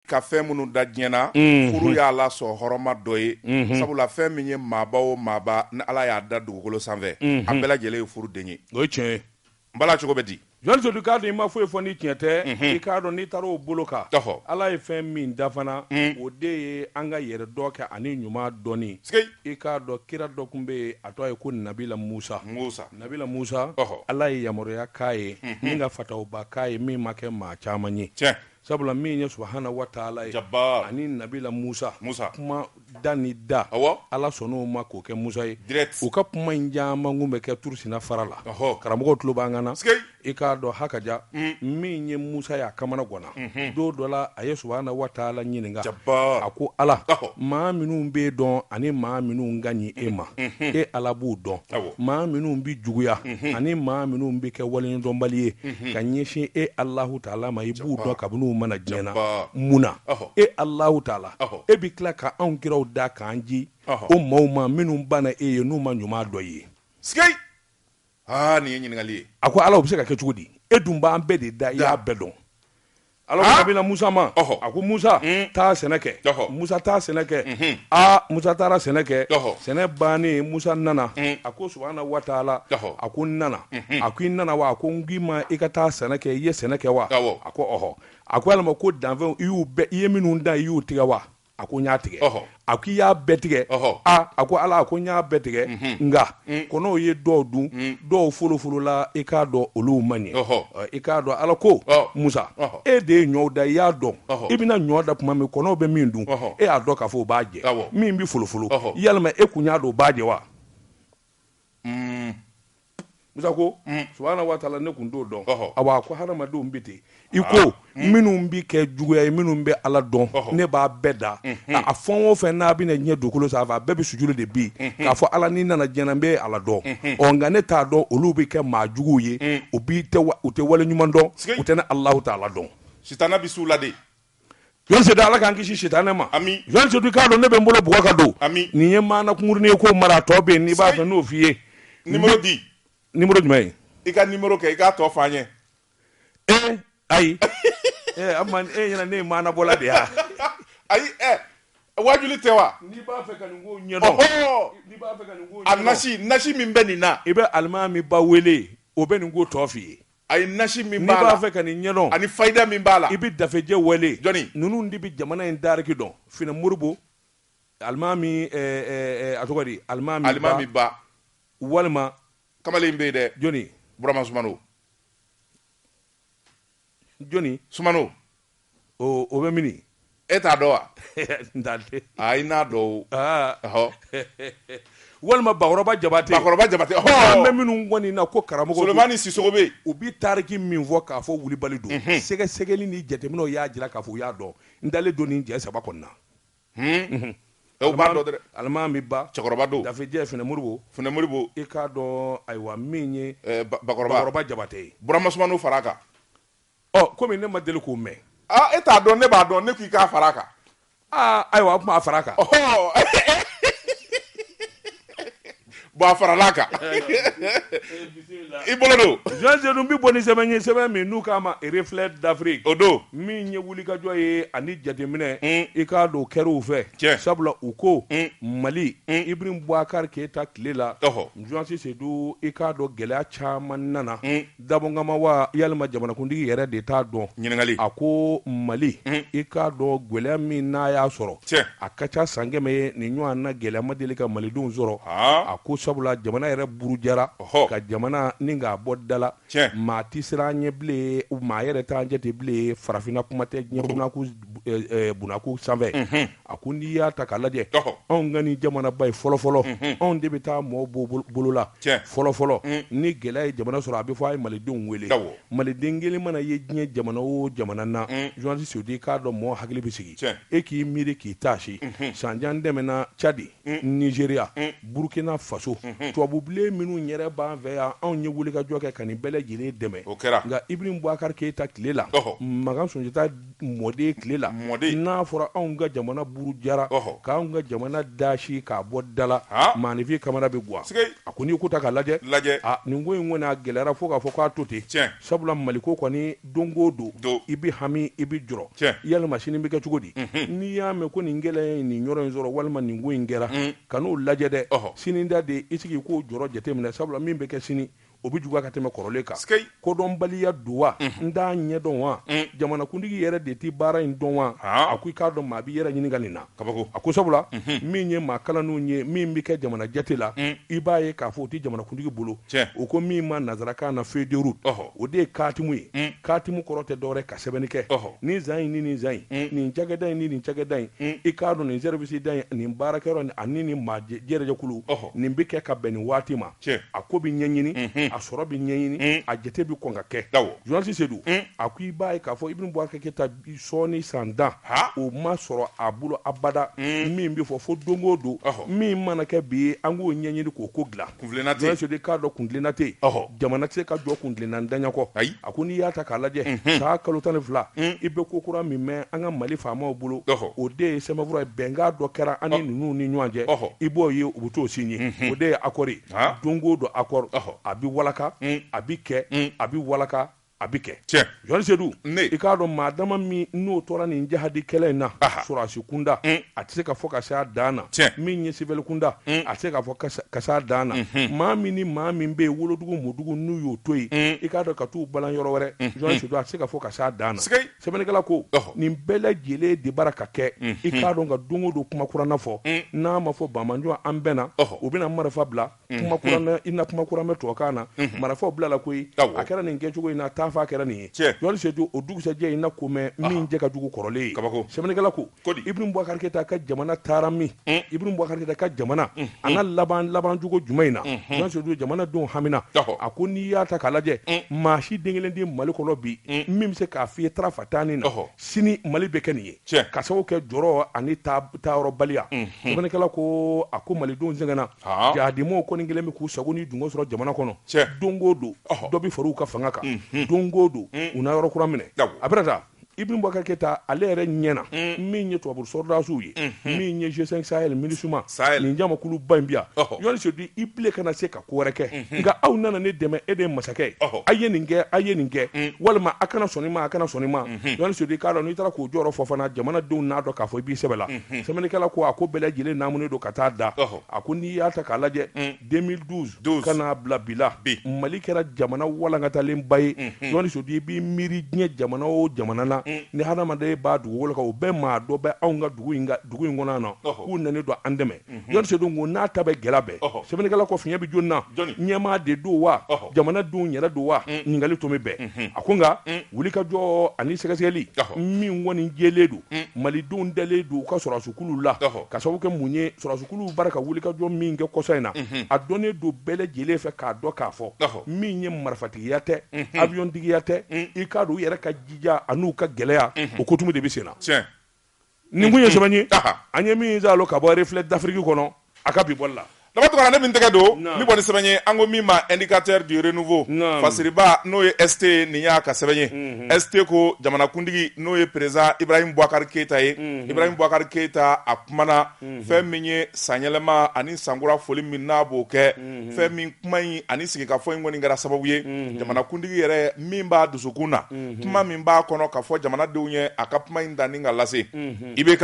ka fɛn minnu da diɲɛ na furu y'a la sɔn hɔrɔma dɔ ye sabula fɛn min ye maaba o maaba ni Ala y'a da dugukolo sanfɛ a bɛɛ lajɛlen ye furu den ye o ye tiɲɛ ye n bala cogo bɛ di Jɔn Sodu k'a dɔn i ma foyi fɔ ni tiɲɛ tɛ i k'a dɔn n'i taara o bolo kan Ala ye fɛn min da fana o de ye an ka yɛrɛ dɔ kɛ ani ɲuman dɔnni i k'a dɔn kira dɔ tun bɛ yen a tɔgɔ ye ko Nabila Musa Nabila Musa Ala ye yamaruya k'a ye min ka fatawuba k'a ye min ma kɛ maa caman ye sabula min ye subahana wa taala ye ani Nabila Musa kuma da ni da Ala sɔnn'o ma k'o kɛ Musa ye u ka kuma in caman kun bɛ kɛ Turusina fara la karamɔgɔw tulo b'an kan na i k'a dɔn hakaja min ye Musa ye a kamana gwanna don dɔ la a ye subahana wa taala ɲininka a ko Ala maa minnu b'e dɔn ani maa minnu ka ɲi e ma e Ala b'u dɔn maa minnu bi juguya ani maa minnu bi kɛ waleɲumandɔnbali ye ka ɲɛsin e Alahu taala ma i b'u dɔn kabini mana diɲɛ na mun na e Alahu taala e bi tila ka anw kiraw da k'an ji o maaw ma minnu banna e ye n'u ma ɲuman dɔ ye nin ye ɲininkali ye a ko Ala o bɛ se ka kɛ cogo di e dun b'an bɛɛ de da i y'a bɛɛ dɔn Ala ko Nabila Musa ma a ko Musa taa sɛnɛ kɛ Musa taa sɛnɛ kɛ Musa taara sɛnɛ kɛ sɛnɛ bannen Musa nana a ko subahana wa taala a ko n nana a ko i nana wa a ko n k'i ma i ka taa sɛnɛ kɛ i ye sɛnɛ kɛ wa a ko ɔhɔ a ko yalima ko danfɛnw i ye minnu da i y'u tigɛ wa a ko n y'a tigɛ a ko i y'a bɛɛ tigɛ a ko Ala a ko n y'a bɛɛ tigɛ nka kɔnɔw ye dɔw dun dɔw folofolola i k'a dɔn olu ma ɲɛ i k'a dɔn Ala ko Musa e de ye ɲɔw da i y'a dɔn i bɛna ɲɔ da tuma min kɔnɔw bɛ min dun e y'a dɔn k'a fɔ o b'a jɛ min bɛ folofolo yalima e kun y'a dɔn o b'a jɛ wa Musa ko subahana wa taala ne kun t'o dɔn awa ko hadamadenw bɛ ten i ko minnu bi kɛ juguya ye minnu bɛ Ala dɔn ne b'a bɛɛ da a fɛn o fɛn n'a bɛna diɲɛ dugukolo sanfɛ a bɛɛ bɛ sujuru de bi k'a fɔ Ala ni nana diɲɛ na n bɛ Ala dɔn nka ne t'a dɔn olu bɛ kɛ maa juguw ye u tɛ wale ɲuman dɔn u tɛ ne Alahu taala dɔn sitana bi s'u la de Jɔn Sedu Ala k'an kisi sitanɛ ma Jɔn Sedu k'a dɔn ne bɛ n bolo bugɔ ka don nin ye maana kunkurunin ye ko mara tɔ bɛ yen n'i b'a fɛ n'o f'i ye numéro di numéro jumɛn ye i ka numéro kɛ i k'a tɔ f'an ye ayi Amman ɲɛna ne ye maana bɔla de ya ayi wajuli tɛ wa n'i b'a fɛ ka nin ko ɲɛdɔn n'i b'a fɛ ka nin ko ɲɛdɔn a nasi min bɛ nin na i bɛ alimami ba wele o bɛ nin ko tɔ f'i ye a ye nasi min n'i b'a la b'a fɛ ka nin ɲɛdɔn ani fayida min b'a la i bɛ dafejɛ wele jɔnni ninnu de bɛ jamana in dariki dɔn Finɛ Moribo alimami a tɔgɔ di alimami ba walima kamalen bɛ yen dɛ jɔnni Burama Sumano jɔnni Sumano o bɛ mini e t'a dɔn wa n t'a dɔn i n'a dɔn o walima Bakɔrɔba Jabate an bɛ minnu kɔni na ko karamɔgɔ Solomani Sisogo bɛ yen u bi tariki min fɔ k'a fɔ wulibali don sɛgɛsɛgɛli ni jateminɛw y'a jira k'a fɔ u y'a dɔn n dalen don nin jɛ saba kɔnɔna o b'a dɔn dɛ alimami ba cɛkɔrɔba don dafejɛ Finɛ Moribo i k'a dɔn ayiwa min ye Bakɔrɔba Jabate ye Burama Sumano fara kan komi ne ma deli k'o mɛn e t'a dɔn ne b'a dɔn ne k'i k'a fara kan ayiwa a kuma a fara kan bon a faral'a kan i bolo don Jɔn Sedu n bɛ bɔ ni sɛbɛn ye sɛbɛn min n'u k'a ma reflet d'Afrique o don min ye wulikajɔ ye ani jateminɛ i k'a dɔn o kɛr'u fɛ sabula u ko Mali Ibrim Boubacar Keita tile la Jɔn Sedu i k'a dɔn gɛlɛya caman nana dabɔ kama wa yalima jamanakuntigi yɛrɛ de t'a dɔn ɲininkali a ko Mali i k'a dɔn gɛlɛya min n'a y'a sɔrɔ a ka ca san 100 ye nin ɲɔgɔn na gɛlɛya ma deli ka malidenw sɔrɔ a ko sabula jamana yɛrɛ burujara ka jamana ni k'a bɔ dala maa ti siran an ɲɛ bilen maa yɛrɛ t'an jate bilen farafinna kuma tɛ diɲɛ bunaku sanfɛ a ko n'i y'a ta k'a lajɛ anw ka ni jamanaba ye fɔlɔfɔlɔ anw de bɛ taa mɔɔw bolo la fɔlɔfɔlɔ ni gɛlɛya ye jamana sɔrɔ a bɛ fɔ a ye malidenw wele maliden kelen mana ye diɲɛ jamana o jamana na Jɔn Sedu k'a dɔn mɔɔ hakili bɛ sigi e k'i miiri k'i taasi sanjan dɛmɛna Cadi Nigéria Burkina Faso tubabubilen minnu yɛrɛ b'an fɛ yan anw ye wulikajɔ kɛ ka nin bɛɛ lajɛlen dɛmɛ nka Ibrim Boubacar Keita tile la Magan Sunjata mɔden tile la n'a fɔra anw ka jamana buru jara k'anw ka jamana dasi k'a bɔ dala maanifin kamana bɛ guwa a ko n'i ko ta k'a lajɛ nin ko in kɔni a gɛlɛyara fo k'a fɔ k'a to ten sabula maliko kɔni don o don i bɛ hami i bɛ jɔrɔ yalima sini bɛ kɛ cogo di n'i y'a mɛn ko nin gɛlɛya in nin yɔrɔ in sɔrɔ walima nin ko in kɛra ka n'o lajɛ dɛ sini da de i sigi k'o jɔrɔ jateminɛ sabula min bɛ kɛ sini o bɛ juguya ka tɛmɛ kɔrɔlen kan kodɔnbaliya don wa n t'a ɲɛdɔn wa jamanakuntigi yɛrɛ de tɛ baara in dɔn wa a ko i k'a dɔn maa b'i yɛrɛ ɲininka nin na a ko sabula min ye maa kalannenw ye min bɛ kɛ jamana jate la i b'a ye k'a fɔ o tɛ jamanakuntigi bolo o ko min ma nanzarakan na feuille de route o de ye katimu ye katimu kɔrɔ tɛ dɔwɛrɛ ka sɛbɛnni kɛ nin zan in ni nin zan in nin cakɛda in ni nin cakɛda in i k'a dɔn nin service da in nin baarakɛyɔrɔ ani nin maa jɛrɛjɛkulu nin bɛ kɛ ka bɛn nin waati ma a ko bɛ ɲɛɲini a sɔrɔ bɛ ɲɛɲini a jate bɛ kɔn ka kɛ journaliste Seydou a ko i b'a ye k'a fɔ Ibrim Boubacar Keita sɔɔni san dan o ma sɔrɔ a bolo abada min bɛ fɔ fo don o don min mana kɛ bi ye an k'o ɲɛɲini k'o ko dilan journaliste Seydou k'a dɔn kuntilenna tɛ yen jamana tɛ se ka jɔ kuntilenna ntanya kɔ a ko n'i y'a ta k'a lajɛ saa kalo 12 i bɛ ko kura min mɛn an ka Mali faamaw bolo o de ye sɛbɛnfura ye bɛnkan dɔ kɛra an ni ninnu ni ɲɔgɔn cɛ i b'o ye u bɛ t'o signé o de ye accord ye don o don accord a bɛ walaka a bi kɛ a bi walaka a bi kɛ journaliste Seydou i k'a dɔn maa dama min n'o tora nin jahadi kɛlɛ in na sɔrɔdasi kunda a tɛ se ka fɔ ka se a dan na min ye civil kunda a tɛ se ka fɔ ka se a dan na maa min ni maa min bɛ yen wolodugu mɔdugu n'u y'o to yen i k'a dɔn ka t'u balan yɔrɔ wɛrɛ journaliste Seydou a tɛ se ka fɔ ka se a dan na sɛbɛnnikɛla ko nin bɛɛ lajɛlen de bara ka kɛ i k'a dɔn ka don o don kuma kuranna fɔ n'a ma fɔ Bamanjɔ an bɛnna u bɛna marifa bila kuma kuranna i na kuma kuran bɛ tubabukan na marifaw bila la koyi a kɛra nin kɛcogo in na fa kɛra nin ye journaliste Seydou o dugusɛjɛ in na ko mɛn min jɛ ka jugu kɔrɔlen ye sɛbɛnnikɛla ko Ibrim Boubacar Keita ka jamana taara min Ibrim Boubacar Keita ka jamana an ka laban jugu jumɛn in na journaliste Seydou jamana denw hamina a ko n'i y'a ta k'a lajɛ maa si den kelen di Mali kɔnɔ bi min bɛ se k'a f'i ye tarafatani na sini Mali bɛ kɛ nin ye ka sababu kɛ jɔrɔ ani taayɔrɔbaliya sɛbɛnnikɛla ko a ko malidenw sɛgɛnna jahademaw kɔni kelen bɛ k'u sago ni dungo sɔrɔ jamana kɔnɔ don o don dɔ bɛ far'u ka fanga kan don o don u na yɔrɔ kura minɛ a bɛna taa Ibrim Boubacar Keita ale yɛrɛ ɲɛna min ye tubabu soldats ye min ye G5 Sahel MINUSMA nin jamakulu ba in bi yan journaliste Seydou i bile kana se ka ko wɛrɛ kɛ nka aw nana ne dɛmɛ e de ye masakɛ ye a ye nin kɛ a ye nin kɛ walima a kana sɔn nin ma a kana sɔn nin ma journaliste Seydou i k'a dɔn n'i taara k'o jɔyɔrɔ fɔ fana jamanadenw n'a dɔn k'a fɔ i b'i sɛbɛ la sɛbɛnnikɛla ko a ko bɛɛ lajɛlen naamunen don ka taa da a ko n'i y'a ta k'a lajɛ 2012 ka n'a bila bi la Mali kɛra jamana walankatalen ba ye journaliste Seydou i b'i miiri diɲɛ jamana o jamana na ni hadamaden b'a dugukolo kan o bɛɛ maa dɔ bɛ anw ka dugu in kɔnɔ na k'u nani don an dɛmɛ journaliste Seydou ko n'a ta bɛ gɛlɛ bɛɛ sɛbɛnnikɛla ko fiɲɛ bɛ jonni na ɲɛmaa de don wa jamanadenw yɛrɛ don wa ɲininkali tun bɛ bɛn a ko nka wulikajɔ ani sɛgɛsɛgɛli min kɔni jɛlen don malidenw dalen don u ka sɔrɔdasukuluw la ka sababu kɛ mun ye sɔrɔdasukuluw bara ka wulikajɔ min kɛ kɔsɔ in na a dɔnnen don bɛɛ lajɛlen fɛ k'a dɔn k'a fɔ min ye marifatigiya tɛ aviyɔntigiya tɛ i k'a dɔn u yɛrɛ ka jija an'u ka gɛlɛya o kotumu de bɛ sen na nin kun ye sɛbɛn ye an ye min zalo ka bɔ reflet d'Afrique kɔnɔ a ka bi bɔli la dama tugara ne min tɛgɛ don min bɔ ni sɛbɛn ye an ko min ma indicateur du renouveau fasiriba n'o ye ST nin y'a ka sɛbɛn ye ST ko jamanakuntigi n'o ye président Ibrahim Boubacar Keita ye Ibrahim Boubacar Keita a kumana fɛn min ye sanyɛlɛma ani sankura foli min n'a b'o kɛ fɛn min kuma in ani sigikafɔ in kɔni kɛra sababu ye jamanakuntigi yɛrɛ min b'a dusukun na kuma min b'a kɔnɔ k'a fɔ jamanadenw ye a ka kuma in danni ka lase IBK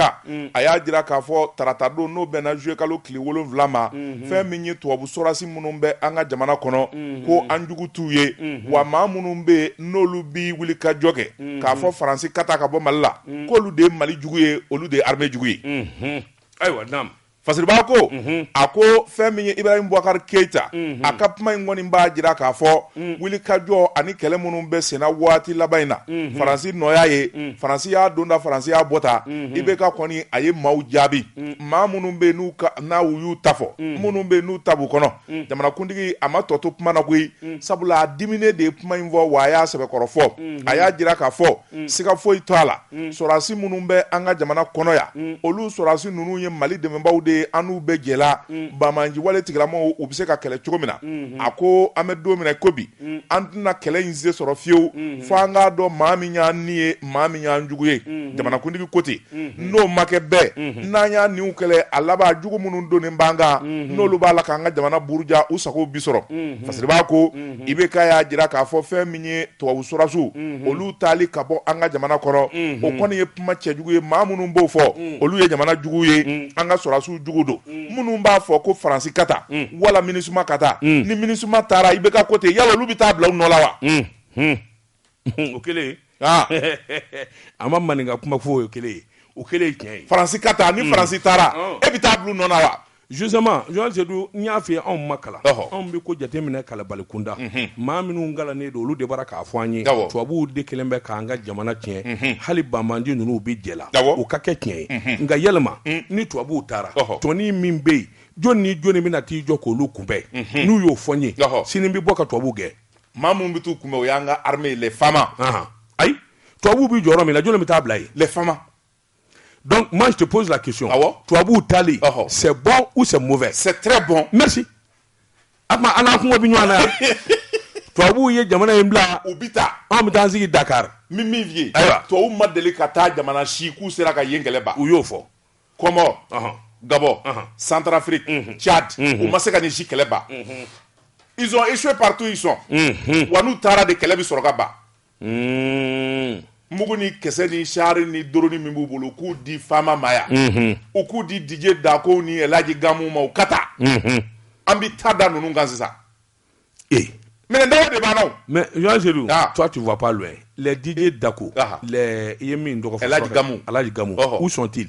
a y'a jira k'a fɔ tarata don n'o bɛnna juillet kalo tile 7 ma fɛn min ye tubabu sɔrasi minnu bɛ an ka jamana kɔnɔ ko an jugu t'u ye wa maa minnu bɛ n'olu bi wuli ka jɔ kɛ k'a fɔ Faransi ka taa ka bɔ Mali la k'olu de ye Mali jugu ye olu de ye armée jugu ye ayiwa naam fasiriba ko a ko fɛn min ye Ibrahim Boubacar Keita a ka kuma in kɔni b'a jira k'a fɔ wulikajɔ ani kɛlɛ minnu bɛ senna waati laban in na Faransi nɔ y'a ye Faransi y'a don da Faransi y'a bɔta IBK kɔni a ye maaw jaabi maa minnu bɛ yen n'a y'u ta fɔ minnu bɛ yen n'u ta b'u kɔnɔ jamanakuntigi a ma tɔ to kuma na koyi sabula a dimine de ye kuma in fɔ wa a y'a sɛbɛkɔrɔ fɔ a y'a jira k'a fɔ siga foyi to a la sɔrɔdasi minnu bɛ an ka jamana kɔnɔ yan olu sɔrɔdasi ninnu ye Mali dɛmɛbaaw de be anu be jela bamanji wale tigramo u bi se ka kɛlɛ cogo min na a ko an bɛ don min na ko bi an tɛna kɛlɛ in se sɔrɔ fiyewu fo an k'a dɔn maa min y'an ni ye maa min y'an jugu ye jamanakuntigi ko ten n'o ma kɛ bɛɛ n'an y'a niw kɛlɛ a laban jugu minnu donnen b'an kan n'olu b'a la k'an ka jamana buruja u sago bi sɔrɔ fasiri b'a ko i bɛ k'a y'a jira k'a fɔ fɛn min ye tubabu sɔrɔsiw olu taali ka bɔ an ka jamana kɔrɔ o kɔni ye kuma cɛjugu ye maa minnu b'o fɔ olu ye jamana jugu ye an ka sɔrɔsiw jugu don minnu b'a fɔ ko faransi ka taa wala minisuma ka taa ni minisuma taara i bɛ ka ko ten yala olu bɛ taa bila u nɔ la wa o kelen a ma maninka kuma fɔ o kelen ye tiɲɛ ye faransi ka taa ni faransi taara e bɛ taa bila u nɔ la wa justement Jean Seydou n y'a f'i ye anw ma kalan anw bɛ ko jateminɛ kalabali kunda maa minnu kalannen don olu de bara k'a fɔ an ye tubabuw de kelen bɛ k'an ka jamana tiɲɛ hali banbandi ninnu bɛ jɛ la o ka kɛ tiɲɛ ye nka yalima ni tubabuw taara tɔni min bɛ yen jɔn ni jɔnni bɛna t'i jɔ k'olu kunbɛn n'u y'o fɔ n ye sini bɛ bɔ ka tubabuw gɛn maa minnu bɛ t'u kunbɛn o y'an ka armée les famas ayi tubabuw bɛ jɔyɔrɔ min na jɔn bɛ taa bila yen les famas. Donc, moi, je te pose la question. Tuabou Tali, c'est bon ou c'est mauvais? C'est très bon. Merci. Tuabou ye jamana imbla ubita. On me tanzi Dakar. Mimi vie. Tuabou madeli kata jamana shiku sera ka yengeleba. Ou yofo. Comment? Gabon, Centrafrique, Tchad, ou maseka ni shikeleba. Ils ont échoué partout ils sont. Wanou tara de kelebi sorogaba. Muguni kese ni shari ni doroni mimbu bolo ku di fama maya u ku di DJ Dako ni Elaji Gamu ma ukata ambi tada nunu nganzisa mais ndaw de banaw mais Jean Seydou toi tu vois pas loin les DJ Dako les Yemi Ndoko Elaji Gamu où sont-ils?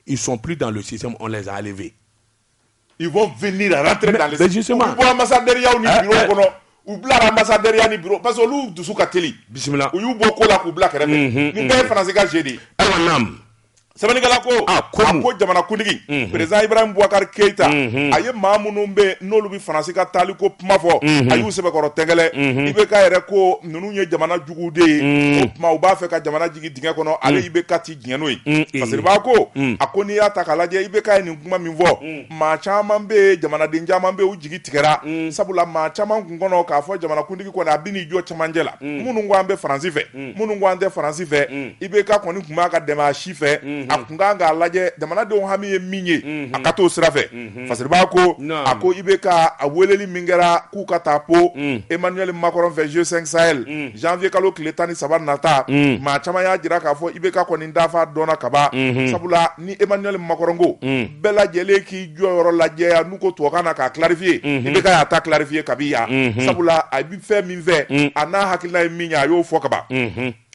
Ils sont plus dans le système, on les a enlevés. Ils vont venir rentrer dans le système. Ils vont ambassadeur ya ni bureau kono ou bla ambassadeur ya ni bureau parce que lu dusu ka teli bismillah ou yu boko la ku bla kere ni be français ka jedi awanam sabani kala ko jamana kundigi président Ibrahim Boubacar Keita aye mamunun be n'olu bi français ka tali ko kuma fɔ ayu sebe kɔrɔ tɛgɛlɛ ibe ka yɛrɛ ko nunu ye jamana jugu de ye o kuma u b'a fɛ ka jamana jigi dingɛ kɔnɔ ale ibe ka ti diɲɛ n'o ye parce que b'a ko a ko n'i y'a ta k'a lajɛ ibe ka ye nin kuma min fɔ maa caman be jamanaden caman be u jigi tigɛra sabula maa caman kun kɔnɔ k'a fɔ jamana kundigi kɔni a bi n'i jɔ cɛmancɛ la minnu ko an bɛ faransi fɛ minnu ko an tɛ faransi fɛ ibe ka kɔni kun b'a ka dɛmɛ a si fɛ a kun kan k'a lajɛ jamanadenw hami ye min ye a ka t'o sira fɛ fasiri b'a ko a ko i bɛ ka a weleli min kɛra k'u ka taa po Emmanuel Macron fɛ G5 Sahel janvier kalo tile 13 nata maa caman y'a jira k'a fɔ i bɛ ka kɔni dafa dɔnna kaba sabula ni Emmanuel Macron ko bɛɛ lajɛlen k'i jɔyɔrɔ lajɛ n'u ko tubabukan na k'a clarifier i bɛ ka y'a ta clarifier kabi yan sabula a bi fɛn min fɛ a n'a hakilina ye min ye a y'o fɔ kaba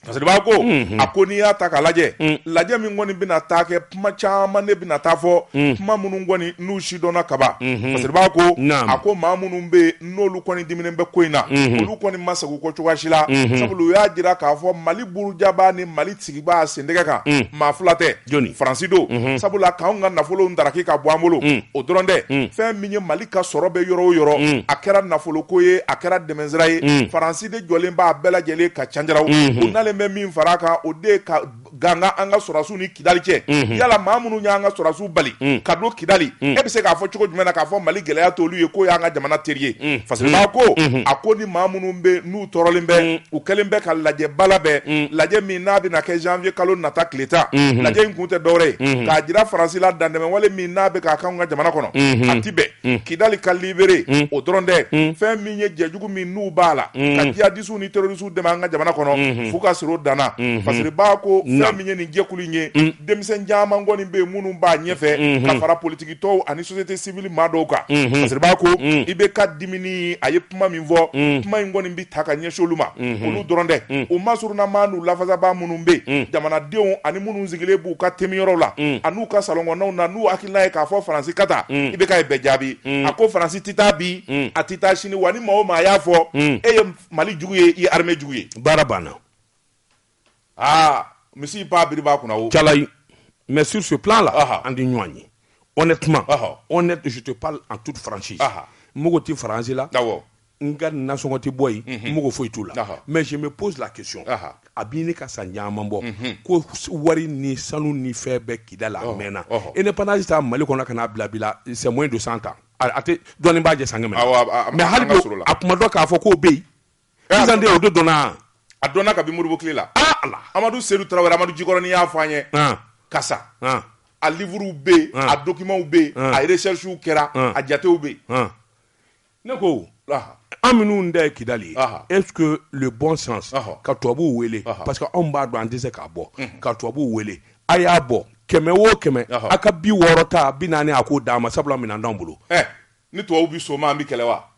parce que b'a ko a ko n'i y'a ta k'a lajɛ min kɔni bɛna taa kɛ kuma caman de bɛna taa fɔ kuma minnu kɔni n'u si dɔnna kaba parce que b'a ko a ko maa minnu bɛ n'olu kɔni diminen bɛ ko in na olu kɔni ma segin ko cogoya si la sabula u y'a jira k'a fɔ Mali burujaba ni Mali sigibaa sendɛgɛ kan maa fila tɛ Faransi don sabula k'anw ka nafolo ndaraki ka bɔ an bolo o dɔrɔn tɛ fɛn min ye Mali ka sɔrɔ bɛ yɔrɔ o yɔrɔ a kɛra nafolo ko ye a kɛra dɛmɛsira ye Faransi de jɔlen b'a bɛɛ lajɛlen ka canjaraw o n'ale bɛ min fara kan o de ka ganga an ka sɔrɔsiw ni Kidali cɛ yala maa minnu y'an ka sɔrɔsiw bali ka don Kidali e bɛ se k'a fɔ cogo jumɛn na k'a fɔ Mali gɛlɛya t'olu ye k'o y'an ka jamana teri ye parce que b'a ko a ko ni maa minnu bɛ n'u tɔɔrɔlen bɛ u kɛlen bɛ ka lajɛ bala bɛɛ lajɛ min n'a bɛna kɛ janvier kalo nata tile 10 lajɛ in kun tɛ dɔwɛrɛ ye k'a jira Faransi la dantɛmɛwale min n'a bɛ k'a k'anw ka jamana kɔnɔ a ti bɛn Kidali ka libéré o dɔrɔn tɛ fɛn min ye jɛjugu min n'u b'a la ka djihadistes ni terroristes dɛmɛ an ka jamana kɔnɔ f'u ka sɔrɔ danna parce que b'a ko fɛn min ye nin jɛkulu in ye denmisɛn caman kɔni bɛ minnu b'a ɲɛfɛ ka fara politiki tɔw ani société civile maa dɔw kan parce que b'a ko i bɛ ka dimini a ye kuma min fɔ kuma in kɔni bɛ ta ka ɲɛsin olu ma olu dɔrɔn tɛ o masurunama n'u lafasaba minnu bɛ jamanadenw ani minnu sigilen b'u ka temiyɔrɔw la an'u ka salon kɔnɔnaw na n'u hakilina ye k'a fɔ Faransi ka taa i bɛ ka ye bɛɛ jaabi a ko Faransi tɛ taa bi a tɛ taa sini wa ni maa o maa y'a fɔ e ye Mali jugu ye i ye armée jugu ye baara banna misi pas biriba kuna o Tchalaï. Mais sur ce plan-là, on dit honnêtement, honnête, je te parle en toute franchise. Mogoti Faransi là, nga nasɔngɔ tɛ bɔ yen mɔgɔ foyi t'u la mais je me pose la question a b'i ni ka san caman bɔ ko wari ni sanu ni fɛn bɛɛ kida la a mɛnna indépendance ta Mali kɔnɔ ka n'a bila bi la c'est moins de 100 ans a tɛ dɔɔni b'a jɛ san kɛmɛ mais hali bi a kuma dɔ k'a fɔ k'o bɛ yen sisan de o de donna a donna ka bi Modibo tile la Amadou Sédou Traoré Amadou Djikɔrɔni y'a fɔ an ye kasa a livre bɛ yen a documents bɛ yen a recherches kɛra a jatew bɛ yen ne ko an minnu da ye Kidali est-ce que le bon sens ka tubabuw wele parce que anw b'a dɔn an tɛ se k'a bɔ ka tubabuw wele a y'a bɔ kɛmɛ o kɛmɛ a ka 60 ta 40 a k'o d'a ma sabula minɛn t'anw bolo ni tubabuw bi so ma an bi kɛlɛ wa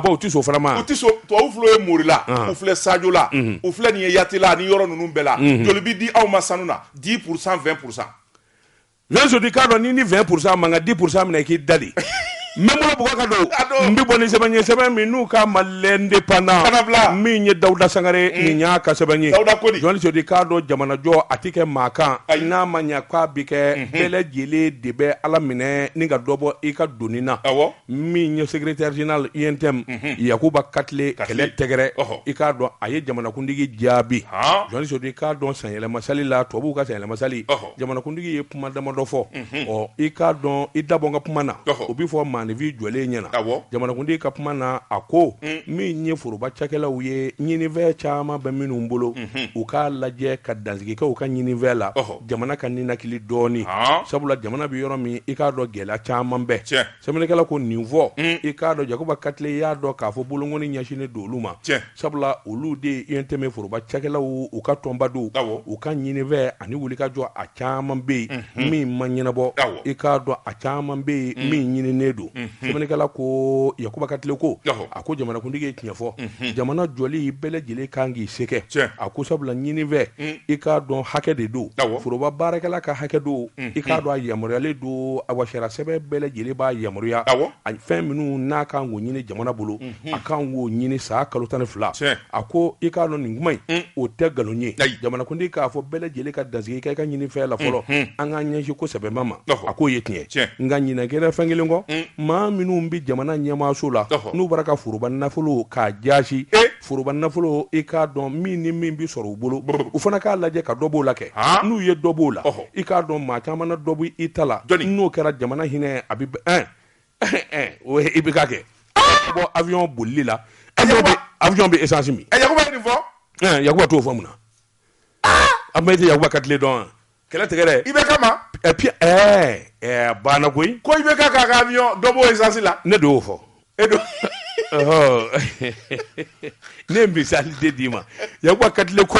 bon u tɛ so fana ma u tɛ so tubabuw filɛ ye Morila u filɛ Sadio la u filɛ nin ye Yatila ni yɔrɔ ninnu bɛɛ la joli bi di aw ma sanu na 10% 20%. Jean di k'a dɔn ni 20% man ka 10% minɛ k'i dali Memolo Boubacar do mbi boni sɛbɛn min n'u ka Mali indépendant min ye Dawuda Sangare ni ɲa ka sɛbɛn ye journaliste di k'a dɔn jamanajɔ a tɛ kɛ maa kan n'a ma ɲa k'a bi kɛ bɛɛ lajɛlen de bɛ Ala minɛ ni ka dɔ bɔ i ka doni na min ye secrétaire général INTM Yakuba Katile kɛlɛ tɛgɛrɛ i k'a dɔn a ye jamanakuntigi jaabi journaliste di k'a dɔn sanyɛlɛma sali la tubabuw ka sanyɛlɛma sali jamanakuntigi ye kuma damadɔ fɔ i k'a dɔn i dabɔ n ka kuma na o bi fɔ Maanifin jɔlen ɲɛna jamanakuntigi ka kuma na a ko min ye foroba cakɛlaw ye ɲinifɛn caman bɛ minnu bolo u k'a lajɛ ka dansigi kɛ u ka ɲinifɛn la jamana ka ninakili dɔɔni sabula jamana bi yɔrɔ min i k'a dɔn gɛlɛya caman bɛ sɛbɛnnikɛla ko nin fɔ i k'a dɔn Yakuba Katile y'a dɔn k'a fɔ bolokɔni ɲɛsinnen don olu ma sabula olu de ye INTM foroba cakɛlaw u ka tɔnbadow u ka ɲinifɛn ani wulikajɔ a caman bɛ yen min ma ɲɛnabɔ i k'a dɔn a caman bɛ yen min ɲininen don sɛbɛnnikɛla ko Yakuba Katile ko a ko jamanakuntigi ye tiɲɛ fɔ jamana jɔli bɛɛ lajɛlen kan k'i se kɛ a ko sabula ɲinifɛn i k'a dɔn hakɛ de don foroba baarakɛla ka hakɛ don i k'a dɔn a yamaruyalen don awa sariya sɛbɛn bɛɛ lajɛlen b'a yamaruya a fɛn minnu n'a kan k'o ɲini jamana bolo a kan k'o ɲini san kalo 12 a ko i k'a dɔn nin kuma in o tɛ nkalon ye jamanakuntigi k'a fɔ bɛɛ lajɛlen ka dansigi kɛ i ka ɲinifɛn la fɔlɔ an k'an ɲɛsin ko sɛbɛnba ma a k'o ye tiɲɛ nka ɲinan kɛra fɛn kelen kɔ maa minnu bi jamana ɲɛmaaso la n'u bɔra ka foroba nafolo k'a jaasi foroba nafolo i k'a dɔn min ni min bi sɔrɔ u bolo u fana k'a lajɛ ka dɔ b'o la kɛ n'u ye dɔ b'o la i k'a dɔn maa caman na dɔ b'i ta la n'o kɛra jamana hinɛ a bi o i bi ka kɛ bɔ avion bolili la avion bɛ essence min Yakuba ye nin fɔ Yakuba t'o fɔ mun na a bɛ tɛ Yakuba Katile dɔn kɛlɛ tigɛ dɛ i bɛ kama et puis banna koyi ko i bɛ ka k'a ka avion dɔ b'o essence la ne de y'o fɔ ne ye misali de d'i ma Yakuba Katile ko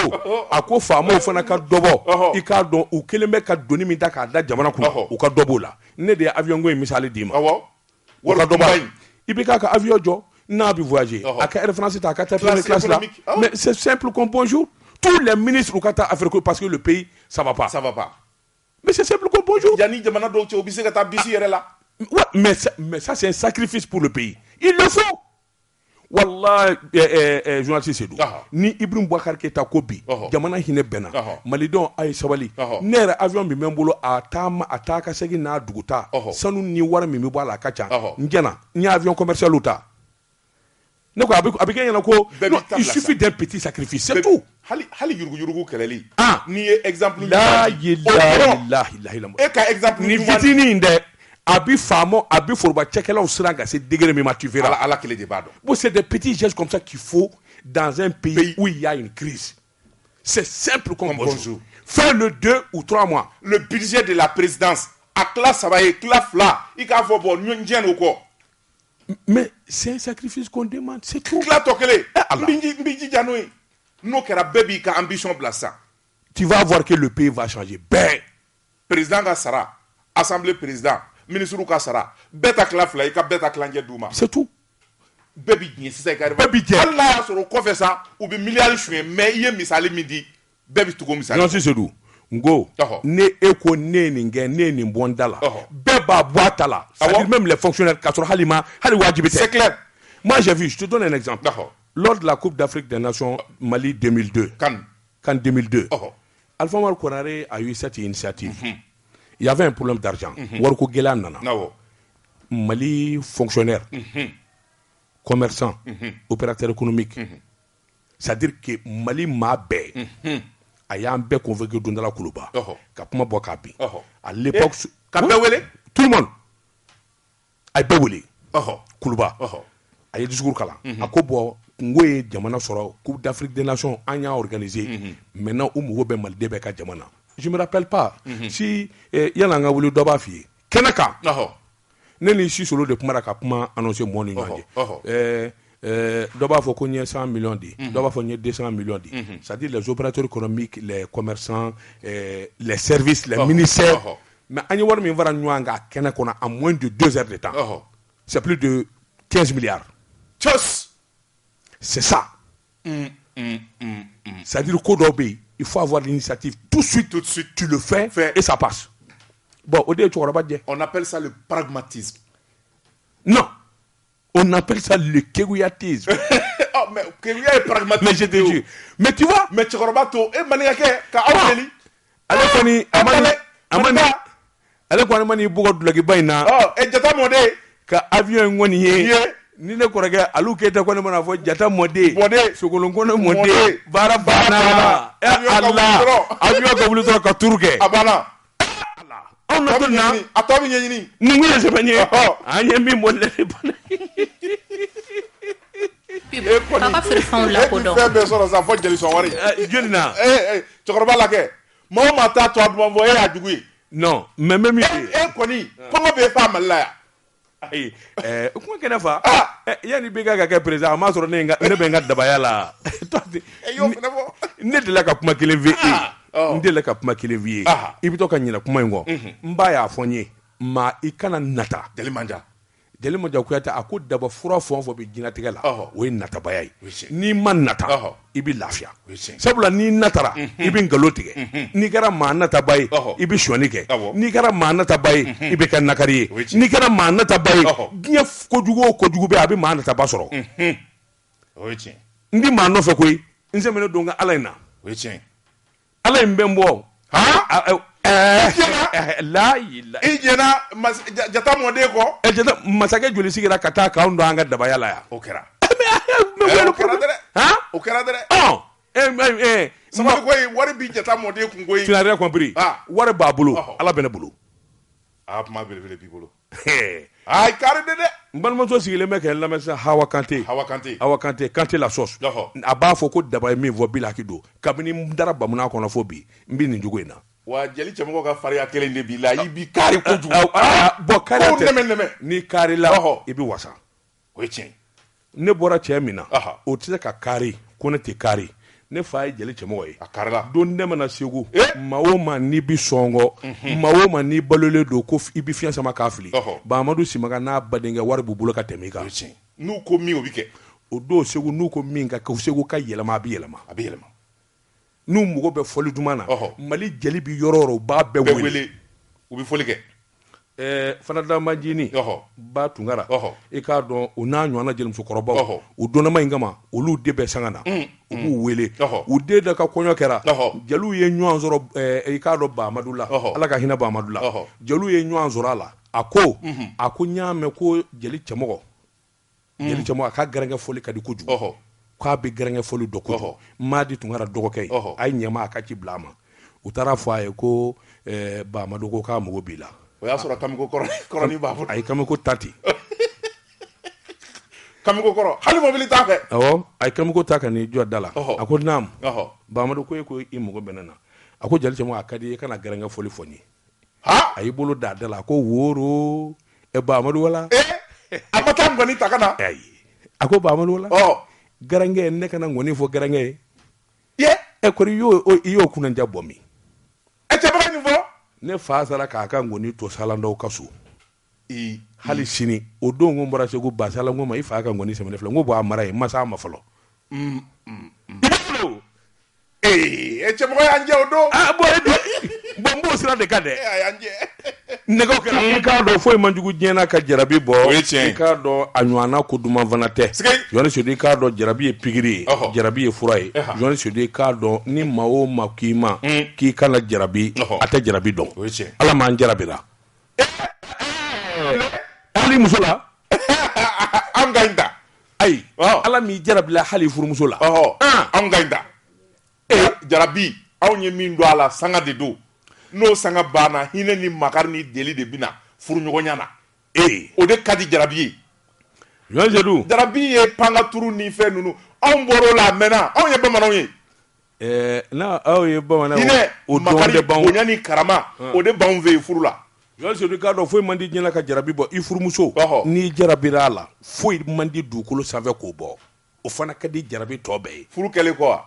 a ko faamaw fana ka dɔ bɔ i k'a dɔn u kelen bɛ ka doni min ta k'a da jamana kunna u ka dɔ b'o la ne de ye avion ko in misali d'i ma u ka dɔ b'a i bɛ k'a ka avion jɔ n'a bɛ voyager a ka Air France ta a ka taa première classe la mais c'est simple comme bonjour tous les ministres u ka taa Afrique parce que le pays ça va pas mais c'est simple comme bonjour yanni jamana dɔw cɛ u bɛ se ka taa bisi yɛrɛ la mais ça c'est un sacrifice pour le pays il le faut wallahi journaliste Sédou ni Ibrahim Boubacar Keita ko bi jamana hinɛ bɛnna malidenw a ye sabali ne yɛrɛ avion min bɛ n bolo a taa ka segin n'a duguta sanu ni wari min bɛ bɔ a la a ka ca n jɛna n ye avion commercial ta ne ko a bɛ kɛ ɲɛna ko il suffit d'un petit sacrifice c'est tout hali yurugu kɛlɛli n'i ye exemple la ilaha illallah e ka exemple ni fitinin dɛ a bi faama a bi foroba cɛkɛlaw siran ka se degré min ma tu verras ala kelen de b'a dɔn bon c'est des petits gestes comme ça qu'il faut dans un pays où il y a une crise c'est simple comme bonjour faire le 2 ou 3 mois le budget de la présidence a tila 3 ye tila 2 i k'a fɔ bon ɲɔn diɲɛ n'o kɔ mais c'est un sacrifice qu'on demande c'est tout tila tɔ kelen n b'i jija n'o ye n'o kɛra bɛɛ b'i ka ambition bila sisan tu vas voir que le pays va changer bɛɛ président ka sara assemblée président ministre ka sara bɛɛ ta tila 2 i ka bɛɛ ta tilancɛ d'u ma c'est tout bɛɛ bi diɲɛ sisan i ka bɛɛ bi diɲɛ hali n'a y'a sɔrɔ o kɔfɛ sa u bɛ miliyari suɲɛ mais i ye misali min di bɛɛ bi tugu misali non c'est tout ngo ne e ko ne nin kɛ ne nin bɔ n da la bɛɛ b'a bɔ a ta la c'est-à-dire même les fonctionnaires k'a sɔrɔ hali wajibi tɛ c'est clair moi j'ai vu je te donne un exemple lors de la Coupe d'Afrique des Nations Mali 2002 CAN 2002 Alpha Oumar Konaré a eu cette initiative il y avait un problème d'argent wariko gɛlɛya nana Mali fonctionnaire commerçants, opérateurs économiques. C'est-à-dire que Mali m'a bé. A y a un bé convaincu de la Koulouba. Kapuma Bokabi. À l'époque, tout le monde. A Bewele. Koulouba. A y a discours kala. A Kobo, Ngwe, Djamana Soro, Coupe d'Afrique des Nations, Anya organisé. Maintenant, Oumoube Maldebeka Djamana. Je me rappelle pas. Si Yalanga voulu Dobafi. Kenaka. Neni si solo de Kumara Kapuma annoncé mon union. D'abord, il faut qu'on ait 100 millions de d'abord, il faut qu'on ait 200 millions de c'est-à-dire les opérateurs économiques, les commerçants, les services, les ministères. Mais on a en moins de 2 heures de temps. C'est plus de 15 milliards. C'est ça. C'est-à-dire qu'au début, il faut avoir l'initiative tout de suite. Tu le fais et ça passe. Bon, on appelle ça le pragmatisme. Non. On appelle ça le kéouyatisme. Oh, mais kéouya est pragmatique. Mais je te dis. Mais tu vois. Mais tu crois tout. Et maniake, ka aweli. Allez, Koni, allez, Koni, mani, beaucoup de l'agibana. Oh, et jata modé. Ka avion ngoni. Ni ne korage alu kete ko ne mona fo jata modé. Sogolon ko ne modé. Bara bana. Allah. Avion ko bulu to ka turke. Abana. On a donné. Atomi nyini. Ningu ya sebanye. Anye mi modé. Papa Firfon la kodo. Fais besoin aux enfants de son wari. Julina. Tu crois la ke. Moi mata toi de m'envoyer à Djougui. Non, mais même Koni, comment be femme là? Comment qu'elle fa? Yani biga ka président ma soro ne benga dabaya la. Ne de la ka kuma kelen vie. Nde la ka kuma kelen vie. Ibito ka nyina kuma ngo. Mba ya fonye ma ikana nata. Deli manja kuyata ako daba fura fo be jinatigɛ la o ye natabaya ye ni ma nata i bi lafiya sabula ni natara i bi ngalo tigɛ n'i kɛra maa nataba ye i bi sɔni kɛ n'i kɛra maa nataba ye i bi kɛ nakari ye n'i kɛra maa nataba ye diɲɛ kojugu o kojugu bɛ a bɛ maa nataba sɔrɔ n di maa nɔfɛ koyi n sɛmɛnɛ don ka ala in na ala in bɛ n bɔ la ijena jata mode ko jata masakɛ joli sigira ka taa k'anw don an ka dabaya la ya o kɛra o kɛra dɛ sama ko wari bi jata mode kun ko tu n'as rien compris wari b'a bolo ala bɛ ne bolo kuma belebele b'i bolo ay kari de dɛ n balimamuso sigilen bɛ kɛ n lamɛn sisan Hawa Kante Kante la sauce a b'a fɔ ko daba ye min fɔ Bilaki don kabini n dara bamuna kɔnɔ fo bi n bɛ nin jogo in na wa jeli cɛmɔgɔ ka fariya kelen de b'i la i bi kari kojugu bɔn kari tɛ ni kari la i bɛ wasa o ye tiɲɛ ne bɔra cɛ min na o tɛ se ka kari ko ne tɛ kari ne fa ye jeli cɛmɔgɔ ye a karila don ne mana segu maa o maa n'i bi sɔngɔ maa o maa n'i balolen don ko i bi fiɲɛ sama k'a fili Bahamadu Simaga n'a badenkɛ wari b'u bolo ka tɛmɛ i kan n'u ko min o bi kɛ o don segu n'u ko min ka kɛ segu ka yɛlɛma a bɛ yɛlɛma n'u mago bɛ fɔli duman na Mali jeli bi yɔrɔ o yɔrɔ u b'a bɛɛ wele u bɛ fɔli kɛ Fanata Majini Ba Tunkara i k'a dɔn u n'a ɲɔgɔnna jelimusokɔrɔbaw u donnama in kama olu de bɛ sanga na u b'u wele u den da ka kɔɲɔ kɛra jeliw ye ɲɔgɔn sɔrɔ i k'a dɔn Bahamadu la ala ka hinɛ Bahamadu la jeliw ye ɲɔgɔn sɔrɔ a la a ko n y'a mɛn ko jeli cɛmɔgɔ a ka gɛrɛnkɛ fɔli ka di kojugu k'a bɛ gɛrɛnkɛ fɔli dɔ kojugu Madi Tunkara dɔgɔkɛ ye a ye ɲɛma a ka ci bila a ma u taara fɔ a ye ko Bahamadu ko k'a mago b'i la o y'a sɔrɔ kamiko kɔrɔnin b'a bolo a ye kamiko ta ten kamiko kɔrɔ hali mobili t'a fɛ awɔ a ye kamiko ta ka n'i jɔ da la a ko naamu Bahamadu ko e ko i mago bɛ ne na a ko jeli cɛmɔgɔ a ka di i kana gɛrɛnkɛ fɔli fɔ n ye a y'i bolo da da la a ko woro Bahamadu wala a ma taa ngɔni ta ka na a ko Bahamadu wala gɛrɛnkɛ ne kana ngɔni fɔ gɛrɛnkɛ ye kɔri i y'o kunanja bɔ min cɛbaga nin fɔ ne fa sara k'a ka ngɔni to salandaw ka so hali sini o don ko n bɔra segu ba salan ko ma i fa ka ngɔni sɛmɛnɛ filɛ n ko bɔ a mara ye masa a ma fɔlɔ cɛmɔgɔ y'an jɛ o don bon n b'o sira de ka dɛ nɛgɛw kɛra i k'a dɔn foyi man jugu diɲɛna ka jarabi bɔ i k'a dɔn a ɲɔgɔnna ko duman fana tɛ Jɔni Sodo i k'a dɔn jarabi ye pikiri ye jarabi ye fura ye Jɔni Sodo i k'a dɔn ni maa o maa k'i ma k'i kana jarabi a tɛ jarabi dɔn ala m'an jarabira hali muso la an ka ɲi ta ala m'i jarabila hali furumuso la anw ka ɲi da jarabi anw ye min don a la sanga de don n'o sanga banna hinɛ ni makari ni deli de bɛna furuɲɔgɔnya na o de ka di jarabi ye jarabi ye panga turu ni fɛn ninnu anw bɔra o la a mɛnna anw ye bamananw ye n'a aw ye bamananw hinɛ makari bonya ni karama o de b'anw fɛ yen furu la Jɔn k'a dɔn foyi man di diɲɛ ka jarabi bɔ i furumuso n'i jarabira a la foyi man di dugukolo sanfɛ k'o bɔ o fana ka di jarabi tɔ bɛɛ ye furu kɛlen kɔ wa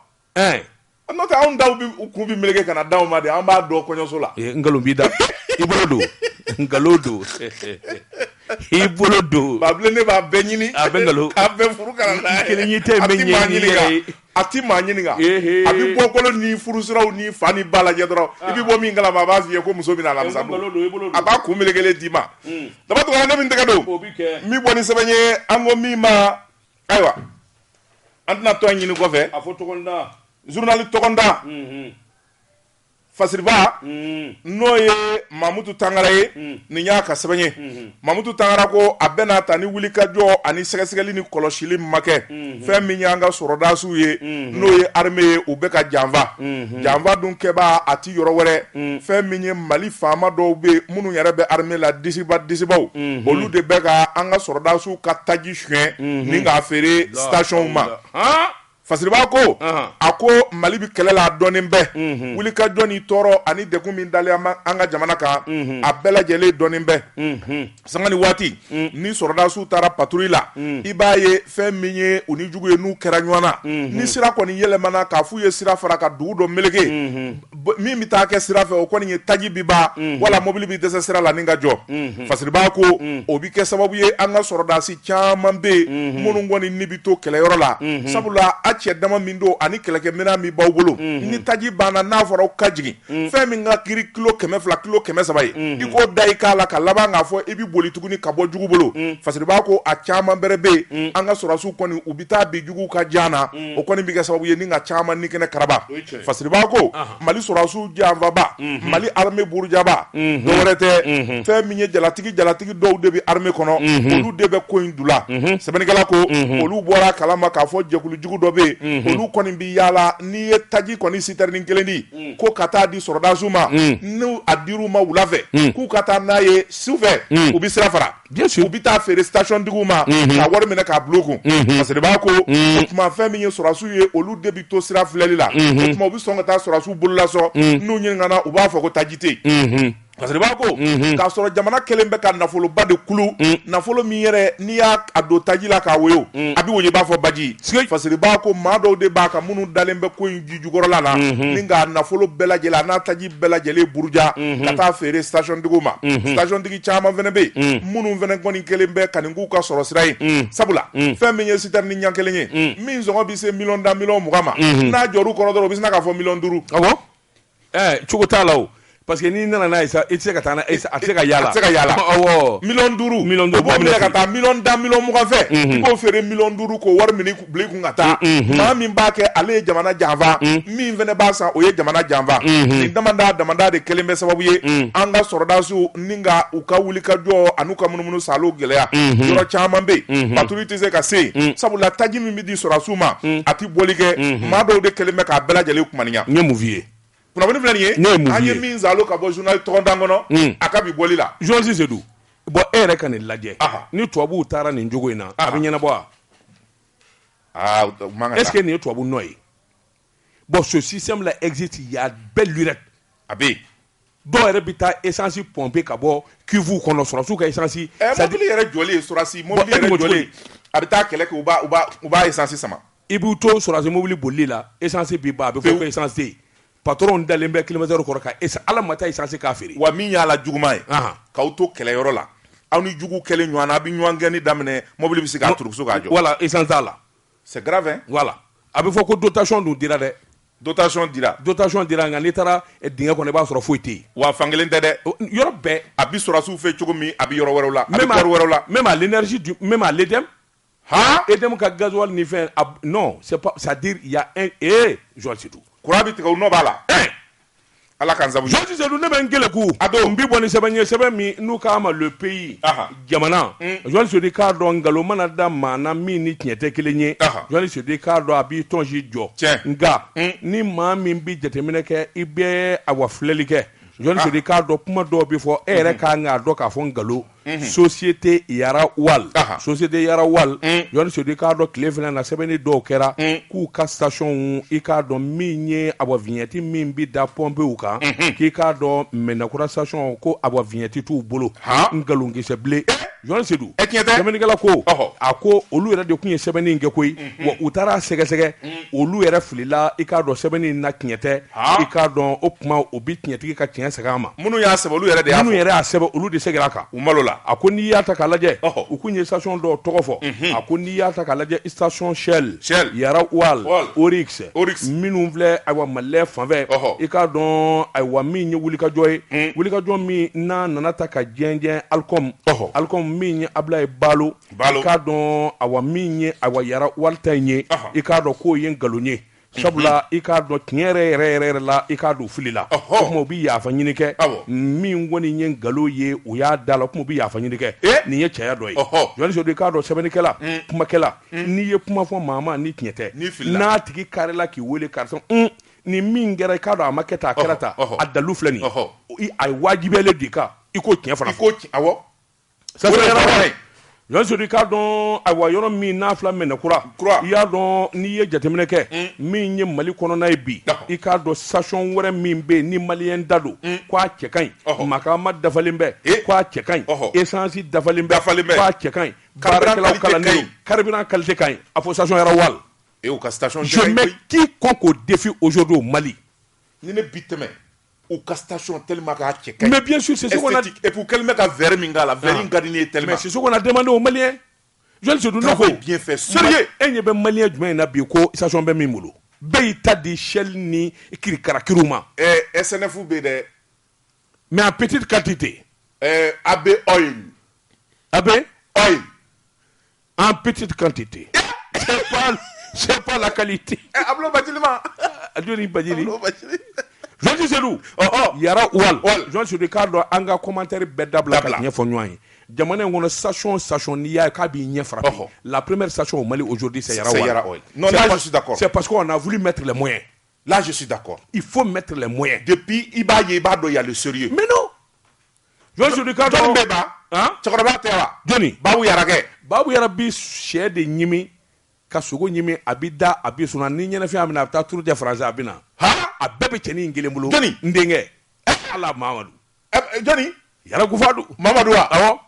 n'o tɛ anw daw kun bɛ meleke ka na d'anw ma de an b'a dɔn kɔɲɔso la nkalon b'i da i bolo don nkalon don i bolo don babilen ne b'a bɛɛ ɲini a bɛ nkalon k'a bɛɛ furu kana n'a ye kelen y'i tɛ min ɲini a ti maa ɲininka a bɛ bɔ kolo ni furusiraw ni fa ni ba lajɛ dɔrɔn i bɛ bɔ min kalama a b'a f'i ye ko muso bɛna alamisa don a b'a kun melekelen d'i ma daba tɔgɔ ne min tɛgɛ don min bɔ ni sɛbɛn ye an ko min ma ayiwa an tɛna tɔn ɲini kɔfɛ a fɔ tɔgɔnda journal tɔgɔnda fasiriba n'o ye Mamutu Tangara ye nin y'a ka sɛbɛn ye Mamutu Tangara ko a bɛna ta ni wulikajɔ ani sɛgɛsɛgɛli ni kɔlɔsili ma kɛ fɛn min y'an ka sɔrɔdasiw ye n'o ye armée ye u bɛ ka janfa janfa dun kɛbaa a ti yɔrɔ wɛrɛ fɛn min ye Mali faama dɔw bɛ minnu yɛrɛ bɛ armée la disibaw olu de bɛ ka an ka sɔrɔdasiw ka taji suɲɛ ni k'a feere stationw ma fasiriba ko a ko Mali bi kɛlɛ la a dɔnnen bɛɛ wulikajɔ ni tɔɔrɔ ani degun min dalen an ka jamana kan a bɛɛ lajɛlen dɔnnen bɛɛ sanga ni waati ni sɔrɔdasiw taara patrouille la i b'a ye fɛn min ye u ni jugu ye n'u kɛra ɲɔgɔn na ni sira kɔni yɛlɛmana k'a f'u ye sira fara ka dugu dɔ meleke min bɛ taa kɛ sira fɛ o kɔni ye taji bi ban wala mobili bi dɛsɛ sira la ni ka jɔ fasiriba ko o bi kɛ sababu ye an ka sɔrɔdasi caman bɛ yen minnu kɔni ni bi to kɛlɛyɔrɔ la sabula cɛ dama min don ani kɛlɛkɛminɛn min b'aw bolo ni taji banna n'a fɔra aw ka jigin fɛn min ka kiri kilo 200 kilo 300 ye i k'o da i k'a la ka laban k'a fɔ i bɛ boli tuguni ka bɔ jugu bolo fasiriba ko a caman bɛrɛ bɛ yen an ka sɔrɔdasiw kɔni u bɛ taa bi juguw ka jan na o kɔni bɛ kɛ sababu ye ni ka caman ni kɛnɛ karaba fasiriba ko Mali sɔrɔdasiw janfaba Mali armée burujaba dɔwɛrɛ tɛ fɛn min ye jalatigi dɔw de bɛ armée kɔnɔ olu de bɛ ko in dula sɛbɛnnikɛla ko olu bɔra kalama k'a fɔ jɛkulu jugu dɔ bɛ yen olu kɔni bi yaala n'i ye taji kɔni citerne kelen di ko ka taa di sɔrɔdasiw ma n'u a dir'u ma wula fɛ k'u ka taa n'a ye sufɛ u bi sira fara u bi taa feere station tigiw ma ka wari minɛ k'a bila u kun parce que de b'a ko o tuma fɛn min ye sɔrɔdasiw ye olu de bi to sira filɛli la o tuma u bi sɔn ka taa sɔrɔdasiw bololasɔ n'u ɲininkana u b'a fɔ ko taji tɛ yen parce que de b'a ko k'a sɔrɔ jamana kelen bɛ ka nafoloba de kulu nafolo min yɛrɛ n'i y'a don taji la k'a woyo a bɛ woyo i b'a fɔ baji parce que de b'a ko maa dɔw de b'a kan minnu dalen bɛ ko in ji jukɔrɔla la ni k'a nafolo bɛɛ lajɛlen a n'a taji bɛɛ lajɛlen buruja ka taa feere station tigiw ma station tigi caman fana bɛ yen minnu fana kɔni kelen bɛ ka nin k'u ka sɔrɔ sira ye sabula fɛn min ye citerne ɲɛ kelen ye min sɔngɔ bɛ se miliyɔn da miliyɔn 20 ma n'a jɔr'u kɔrɔ dɔrɔn u bɛ sina k'a fɔ miliyɔn 5 cogo t'a la o parce que n'i nana n'a ye sa i tɛ se ka taa n'a ye a tɛ se ka yaala awɔ miliyɔn 5 o b'o minɛ ka taa miliyɔn da miliyɔn 20 fɛ i b'o feere miliyɔn 5 k'o wari minɛ bila i kun ka taa maa min b'a kɛ ale ye jamana janfa min fana b'a san o ye jamana janfa nin damanda de kelen bɛ sababu ye an ka sɔrɔdasiw ni ka u ka wulikajɔ ani u ka munumunu salo gɛlɛya yɔrɔ caman bɛ yen patrouille tɛ se ka se yen sabula taji min bɛ di sɔrɔdasiw ma a tɛ bɔli kɛ maa dɔw de kelen bɛ k'a bɛɛ lajɛlen kumaniya n ye mun f'i ye kunnafoni filɛ nin ye an ye min zalo ka bɔ journal tɔgɔndan kɔnɔ a ka bi bɔli la Joël Sidou bon e yɛrɛ ka nin lajɛ ni tubabuw taara nin jogo in na a bɛ ɲɛnabɔ wa est ce que nin ye tubabu nɔ ye bon ce système là existe il y a belle lurette a bɛ yen dɔw yɛrɛ bɛ taa essence pomper ka bɔ cuve kɔnɔ sɔrɔsiw ka essence mobili yɛrɛ jɔlen sɔrɔsi mobili yɛrɛ jɔlen a bɛ taa kɛlɛ kɛ u b'a essence sama i b'u to sɔrɔsi mobili bolili la essence bɛ ban a bɛ fɔ ko essence tɛ yen patron dalen bɛ kilomètre kɔrɔ ka ala ma taa essence k'a feere wa min y'a la juguman ye k'aw to kɛlɛyɔrɔ la aw ni jugu kɛlen ɲɔgɔn na a bɛ ɲɔgɔn gɛnni daminɛ mobili bɛ se k'a turuso k'a jɔ wala essence t'a la c'est grave hein voilà a bɛ fɔ ko dotation dun dira dɛ dotation dira nka n'i taara dingɛ kɔnɔ i b'a sɔrɔ foyi tɛ yen wa fankelen tɛ dɛ yɔrɔ bɛɛ a bɛ sɔrɔsiw fɛ cogo min a bɛ yɔrɔ wɛrɛw la a bɛ kɔɔri wɛrɛw la même à l'énergie même à l'EDEM EDEM ka gasoil ni fɛn non c'est pas c'est à dire il y a un Joël Sidou courant bɛ tigɛ u nɔ b'a la ala kan zabu je disais nous ne ben ngele ku ado mbi boni sebe mi nous kama le pays jamana je se dis ka do ngalo mana da mana mi ni tiete kelenye je se dis ka do abi tonji jo nga ni ma mi bi jetemine ke ibe awa flelike je se dis ka do kuma do bi fo ere ka nga do ka fo ngalo société yara wal société yara wal yon se de ka do clefina na sebeni do kera ku ka station i ka do minye abo vignette min bi da pompe u ka ki ka do menakura station ko abo vignette tu bolo ngalungi se blé yon se du sebeni gala ko ako olu yɛrɛ de kun ye sebeni nge koyi wa utara sɛgɛsɛgɛ olu yɛrɛ filila i ka do sebeni na kinyete i ka do o kuma o bi kinyetigi ka kinyɛ sɛgɛ ma munu y'a sɛbɛ olu yɛrɛ de y'a munu yɛrɛ a sɛbɛ olu de sɛgɛra ka u malo la a ko n'i y'a ta k'a lajɛ u kun ye station dɔ tɔgɔ fɔ a ko n'i y'a ta k'a lajɛ station Shell Yara Wal Oryx minnu filɛ ayiwa Malilɛ fanfɛ i k'a dɔn ayiwa min ye wulikajɔ ye wulikajɔ min n'a nana ta ka jɛnjɛn Alcom min ye Ablaye Balo i k'a dɔn ayiwa min ye ayiwa Yara Wal ta in ye i k'a dɔn k'o ye nkalon ye sabula i k'a dɔn tiɲɛ yɛrɛ la i k'a don fili la o kuma u bi yafa ɲini kɛ min kɔni ye nkalon ye u y'a da la o kuma u bi yafa ɲini kɛ nin ye cɛya dɔ ye jɔnni sɔrɔ i k'a dɔn sɛbɛnnikɛla kumakɛla n'i ye kuma fɔ maa ma ni tiɲɛ tɛ n'a tigi karila k'i wele karisa nin min kɛra i k'a dɔn a ma kɛ tan a kɛra tan a dalu filɛ nin a ye wajibiyalen de kan i k'o tiɲɛ fana fɔ yɔnsori k'a dɔn ayiwa yɔrɔ min n'a fila mɛnɛkura i y'a dɔn n'i ye jateminɛ kɛ min ye Mali kɔnɔna ye bi i k'a dɔn station wɛrɛ min bɛ yen ni maliyɛn da don k'a cɛ ka ɲi makama dafalen bɛ k'a cɛ ka ɲi essence dafalen bɛ k'a cɛ ka ɲi baarakɛlaw kalannen carburant qualité ka ɲi a fɔ station Yara Wal je mets quiconque au défi aujourd'hui au Mali ni ne bi tɛmɛ ou ka station tellement qu'a checké. Mais bien sûr, c'est ce qu'on a dit. Et pour quel mec a verre mingala, verre ingardini tellement. Mais c'est ce qu'on a demandé aux Maliens. Je ne sais pas. Bien fait. Sérieux. Et il y a des Maliens du Mali qui ont station ben mimolo. Beita de Shell ni kirikara kiruma. SNF ou BD. Mais en petite quantité. AB oil. AB oil. En petite quantité. C'est pas la qualité. Ablo Badilima. Adoni Badili. Je dis c'est nous. Yara Wal. Je suis de cadre anga commentaire bedabla ka ɲɛfɔ ɲɔgɔn ye. Jamana in kɔnɔ station n'i y'a k'a b'i ɲɛ frappé. La première station au Mali aujourd'hui c'est Yara Wal. Non, là je suis d'accord. C'est parce qu'on a voulu mettre les moyens. Là je suis d'accord. Il faut mettre les moyens. Depuis Iba il y a le sérieux. Mais non. Je suis de cadre John Beba. Hein? Chakoroba Tewa. Johnny. Babu Yarage. Babu Yarabi sɛ de ɲimi ka sogo ɲimi a bi da a bi sɔnna ni ɲɛnafin a bɛna a bɛ taa turu jɛ faransi a bɛ na. A bɛɛ bɛ cɛnin in kelen bolo. Johnny. N denkɛ. Ala Mamadu. Johnny. Yara Gufadu. Mamadu wa. Awɔ.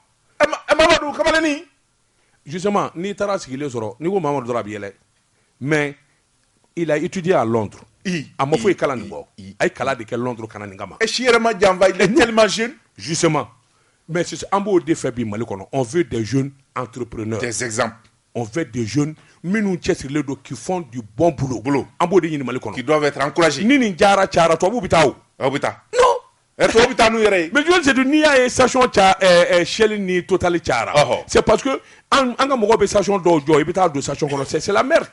Mamadu kamaleni. Justement n'i taara sigilen sɔrɔ n'i ko Mamadu dɔrɔn a bɛ yɛlɛ. Mais il a étudié à Londres. A ma foyi kalan nin bɔ. A ye kalan de kɛ Londres kana nin kama. Et si yɛrɛ ma janfa il est tellement jeune. Justement. Mais an b'o de fɛ bi Mali kɔnɔ. On veut des jeunes entrepreneurs. Des exemples. On veut des jeunes minnu cɛsirilen don qui font du bon boulot. An b'o de ɲini Mali kɔnɔ. Qui doivent être encouragés. Ni nin cayara tubabuw bɛ taa o. Aw bɛ taa. Non. Tubabu bɛ taa n'u yɛrɛ ye. Mais jɔn c'est n'i y'a ye station Shell ni Total cayara. C'est parce que an ka mɔgɔw bɛ station dɔw jɔ i bɛ taa don station kɔnɔ c'est la merde.